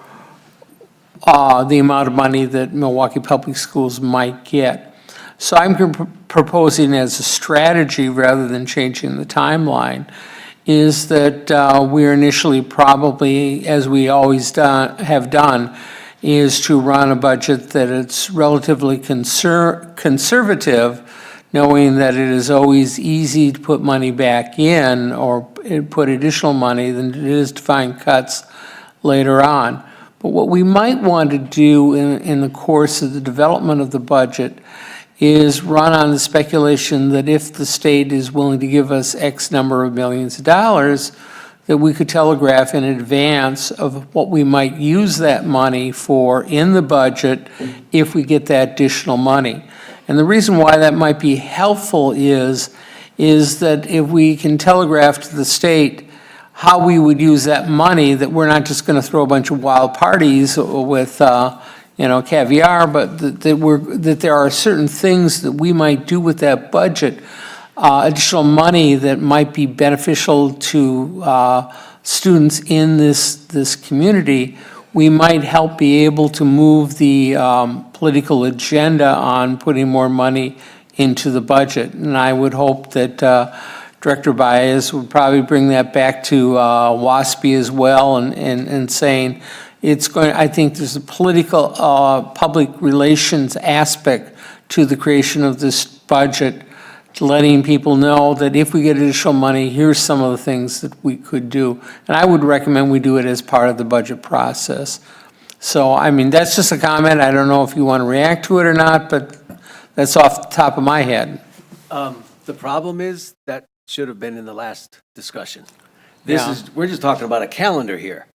the amount of money that Milwaukee Public Schools might get. So I'm proposing as a strategy, rather than changing the timeline, is that we're initially probably, as we always have done, is to run a budget that it's relatively conservative, knowing that it is always easy to put money back in or put additional money than it is to find cuts later on. But what we might want to do in the course of the development of the budget is run on the speculation that if the state is willing to give us X number of millions of dollars, that we could telegraph in advance of what we might use that money for in the budget if we get that additional money. And the reason why that might be helpful is that if we can telegraph to the state how we would use that money, that we're not just going to throw a bunch of wild parties with caviar, but that there are certain things that we might do with that budget, additional money that might be beneficial to students in this community. We might help be able to move the political agenda on putting more money into the budget. And I would hope that Director Baez would probably bring that back to WASB as well and saying, I think there's a political, public relations aspect to the creation of this budget, letting people know that if we get additional money, here's some of the things that we could do. And I would recommend we do it as part of the budget process. So, I mean, that's just a comment. I don't know if you want to react to it or not, but that's off the top of my head. The problem is that should have been in the last discussion. Yeah. We're just talking about a calendar here.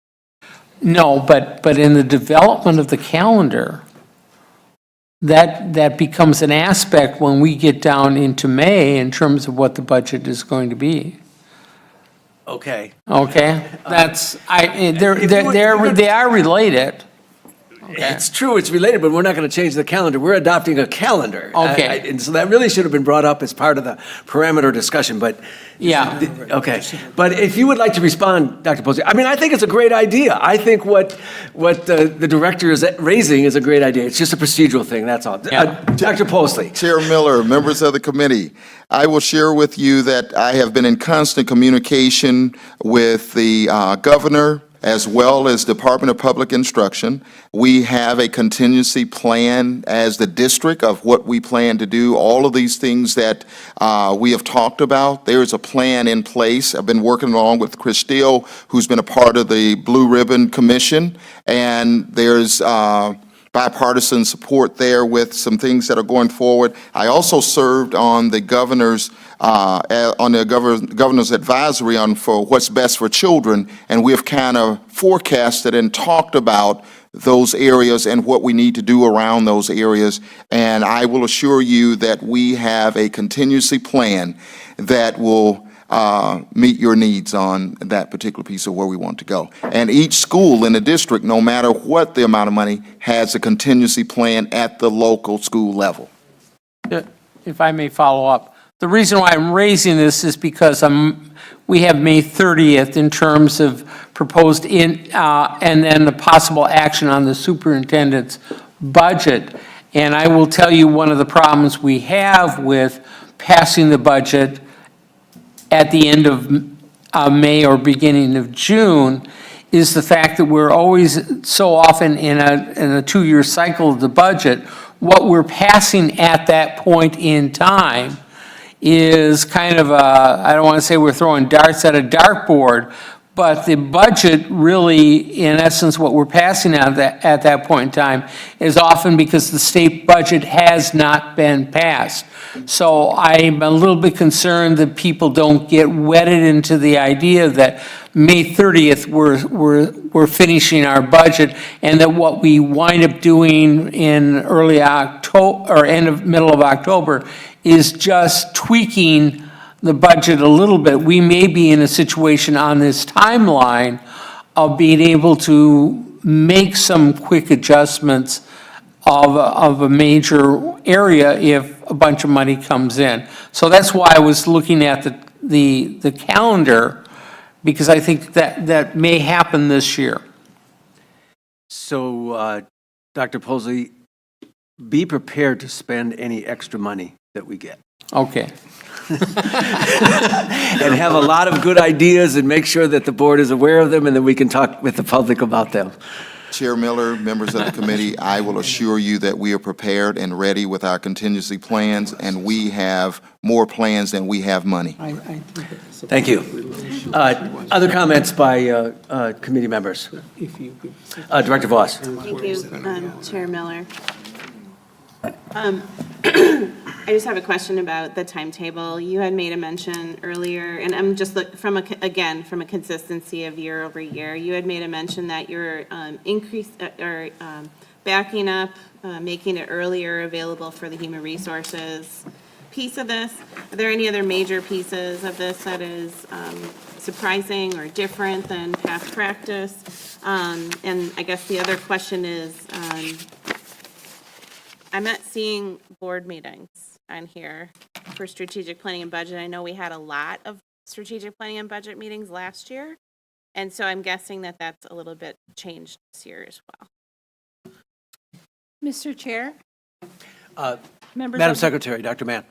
No, but in the development of the calendar, that becomes an aspect when we get down into May in terms of what the budget is going to be. Okay. Okay? They are related. It's true, it's related, but we're not going to change the calendar. We're adopting a calendar. Okay. And so that really should have been brought up as part of the parameter discussion, but. Yeah. Okay. But if you would like to respond, Dr. Posey, I mean, I think it's a great idea. I think what the director is raising is a great idea. It's just a procedural thing, that's all. Yeah. Dr. Posey. Chair Miller, members of the committee, I will share with you that I have been in constant communication with the governor as well as Department of Public Instruction. We have a contingency plan as the district of what we plan to do. All of these things that we have talked about, there is a plan in place. I've been working along with Chris Steele, who's been a part of the Blue Ribbon Commission, and there's bipartisan support there with some things that are going forward. I also served on the governor's advisory for what's best for children, and we have kind of forecasted and talked about those areas and what we need to do around those areas. And I will assure you that we have a contingency plan that will meet your needs on that particular piece of where we want to go. And each school in the district, no matter what the amount of money, has a contingency plan at the local school level. If I may follow up. The reason why I'm raising this is because we have May 30th in terms of proposed and then the possible action on the superintendent's budget. And I will tell you one of the problems we have with passing the budget at the end of May or beginning of June is the fact that we're always so often in a two-year cycle of the budget. What we're passing at that point in time is kind of I don't want to say we're throwing darts at a dartboard, But the budget really, in essence, what we're passing at that point in time is often because the state budget has not been passed. So I'm a little bit concerned that people don't get wedded into the idea that May 30th, we're finishing our budget, and that what we wind up doing in early October, or middle of October, is just tweaking the budget a little bit. We may be in a situation on this timeline of being able to make some quick adjustments of a major area if a bunch of money comes in. So that's why I was looking at the calendar, because I think that may happen this year. So, Dr. Posley, be prepared to spend any extra money that we get. Okay. And have a lot of good ideas and make sure that the board is aware of them, and then we can talk with the public about them. Chair Miller, members of the committee, I will assure you that we are prepared and ready with our contingency plans, and we have more plans than we have money. Thank you. Other comments by committee members? Director Voss. Thank you, Chair Miller. I just have a question about the timetable. You had made a mention earlier, and I'm just from a consistency of year over year. You had made a mention that you're backing up, making it earlier available for the human resources piece of this. Are there any other major pieces of this that is surprising or different than past practice? And I guess the other question is, I'm not seeing board meetings on here for strategic planning and budget. I know we had a lot of strategic planning and budget meetings last year, and so I'm guessing that that's a little bit changed this year as well. Mr. Chair? Members Madam of- Secretary, Dr. Mann.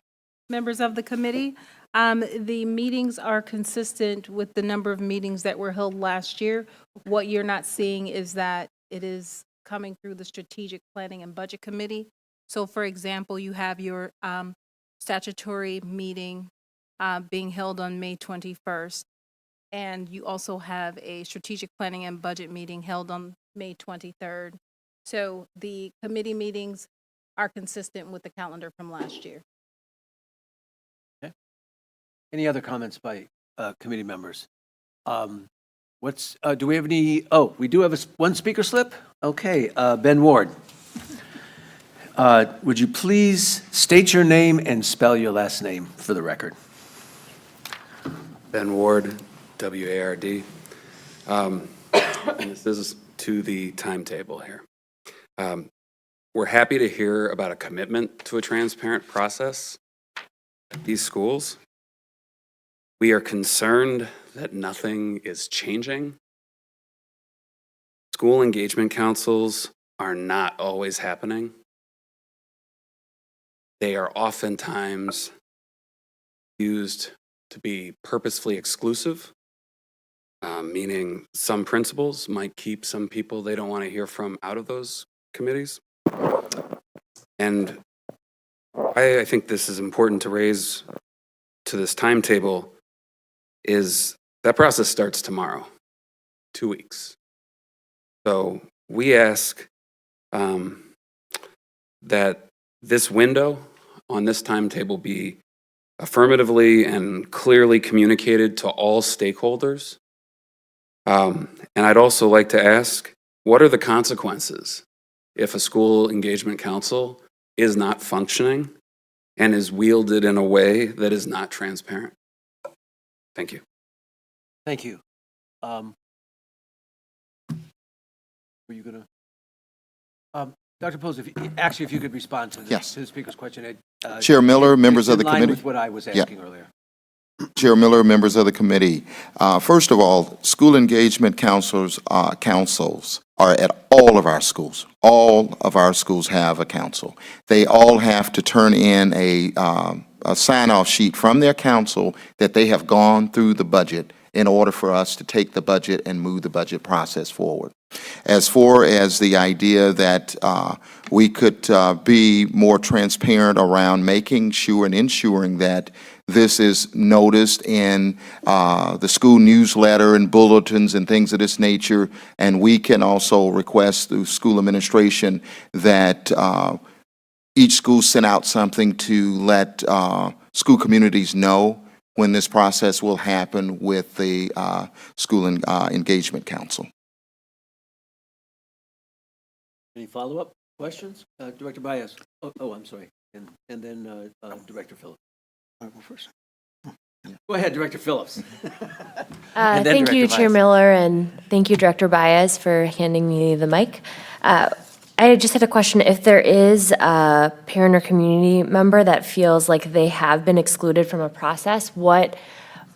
Members of the committee, the meetings are consistent with the number of meetings that were held last year. What you're not seeing is that it is coming through the Strategic Planning and Budget Committee. So, for example, you have your statutory meeting being held on May 21st, and you also have a Strategic Planning and Budget meeting held on May 23rd. So the committee meetings are consistent with the calendar from last year. Any other comments by committee members? Do we have any, oh, we do have one speaker slip? Okay, Ben Ward. Would you please state your name and spell your last name for the record? Ben Ward, W-A-R-D. And this is to the timetable here. We're happy to hear about a commitment to a transparent process at these schools. We are concerned that nothing is changing. School engagement councils are not always happening. They are oftentimes used to be purposefully exclusive, meaning some principals might keep some people they don't want to hear from out of those committees. And I think this is important to raise to this timetable, is that process starts tomorrow, 2 weeks. So we ask that this window on this timetable be affirmatively and clearly communicated to all stakeholders. And I'd also like to ask, what are the consequences if a school engagement council is not functioning and is wielded in a way that is not transparent? Thank you. Thank you. Were you going to? Dr. Pose, if you could respond to Yes. to the speaker's question. Chair Miller, members of the In line committee. with what I was Yeah. asking earlier. Chair Miller, members of the committee. First of all, school engagement councils are at all of our schools. All of our schools have a council. They all have to turn in a sign-off sheet from their council that they have gone through the budget in order for us to take the budget and move the budget process forward. As far as the idea that we could be more transparent around making sure and ensuring that this is noticed in the school newsletter and bulletins and things of this nature. And we can also request through school administration that each school send out something to let school communities know when this process will happen with the School Engagement Council. Any follow-up questions? Director Baez? Oh, I'm sorry. And then Director Phillips. I'll go first. Go ahead, Director Phillips. And then Thank you, Director Chair Baez. Miller, and thank you, Director Baez, for handing me the mic. I just had a question. If there is a parent or community member that feels like they have been excluded from a process, what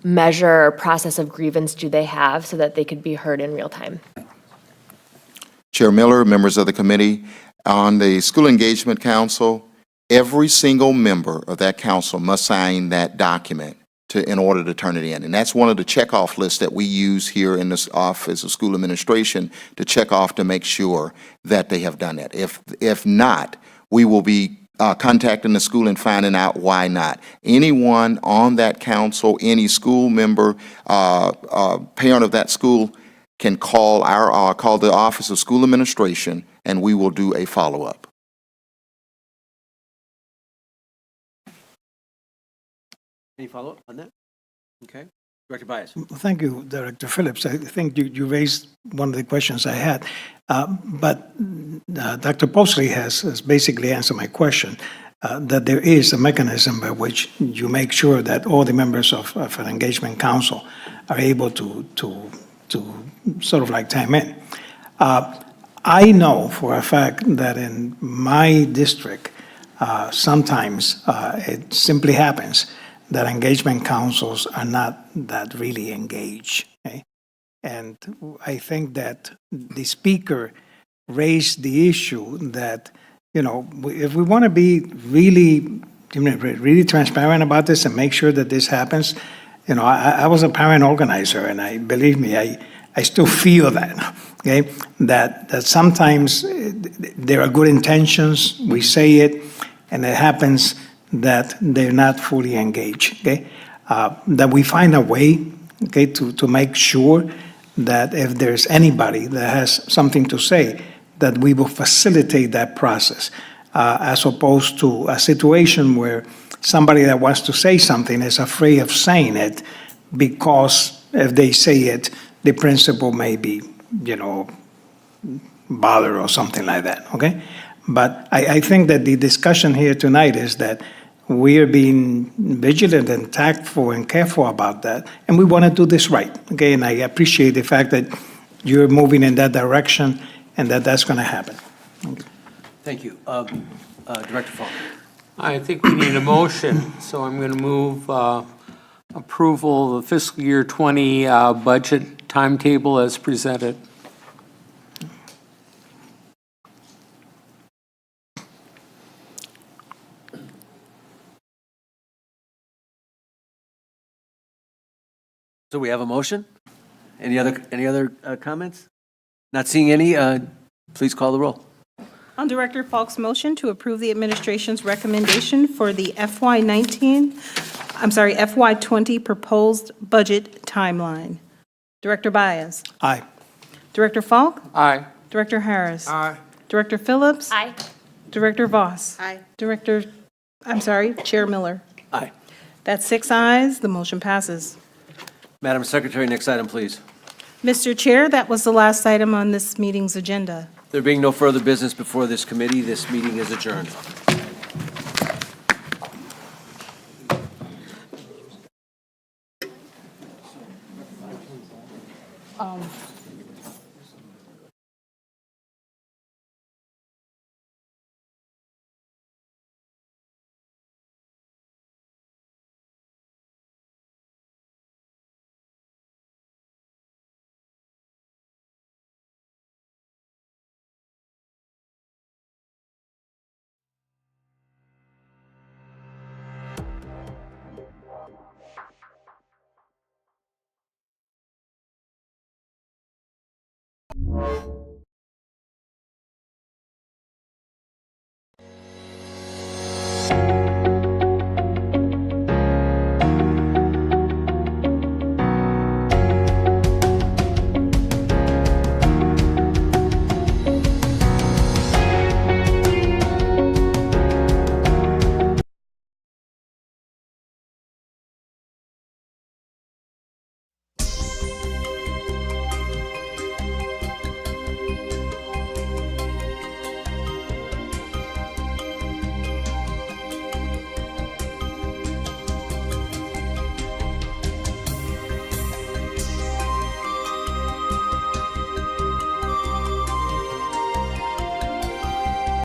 measure or process of grievance do they have so that they could be heard in real time? Chair Miller, members of the committee, on the School Engagement Council, every single member of that council must sign that document in order to turn it in. And that's one of the checkoff lists that we use here in this Office of School Administration to check off to make sure that they have done that. If not, we will be contacting the school and finding out why not. Anyone on that council, any school member, parent of that school can call call the Office of School Administration, and we will do a follow-up. Any follow-up on that? Okay. Director Baez. Thank you, Director Phillips. I think you raised one of the questions I had. But Dr. Posley has basically answered my question, that there is a mechanism by which you make sure that all the members of an engagement council are able to sort of like time in. I know for a fact that in my district, sometimes it simply happens that engagement councils are not that really engaged. Okay? And I think that the speaker raised the issue that, if we want to be really transparent about this and make sure that this happens, I was a parent organizer, and believe me, I still feel that, okay? That sometimes there are good intentions, we say it, and it happens that they're not fully engaged, okay? That we find a way, okay, to make sure that if there's anybody that has something to say, that we will facilitate that process, as opposed to a situation where somebody that wants to say something is afraid of saying it because if they say it, the principal may be, bothered or something like that, okay? But I think that the discussion here tonight is that we are being vigilant and tactful and careful about that, and we want to do this right, okay? And I appreciate the fact that you're moving in that direction and that's going to happen. Thank you. Director Falk. I think we need a motion, so I'm going to move approval of the fiscal year 20 budget timetable as presented. So we have a motion? Any other comments? Not seeing any, please call the roll. On Director Falk's motion to approve the administration's recommendation for the FY20 proposed budget timeline. Director Baez. Aye. Director Falk. Aye. Director Harris. Aye. Director Phillips. Aye. Director Voss. Aye. Chair Miller. Aye. That's 6 ayes, the motion passes. Madam Secretary, next item, please. Mr. Chair, that was the last item on this meeting's agenda. There being no further business before this committee, this meeting is adjourned.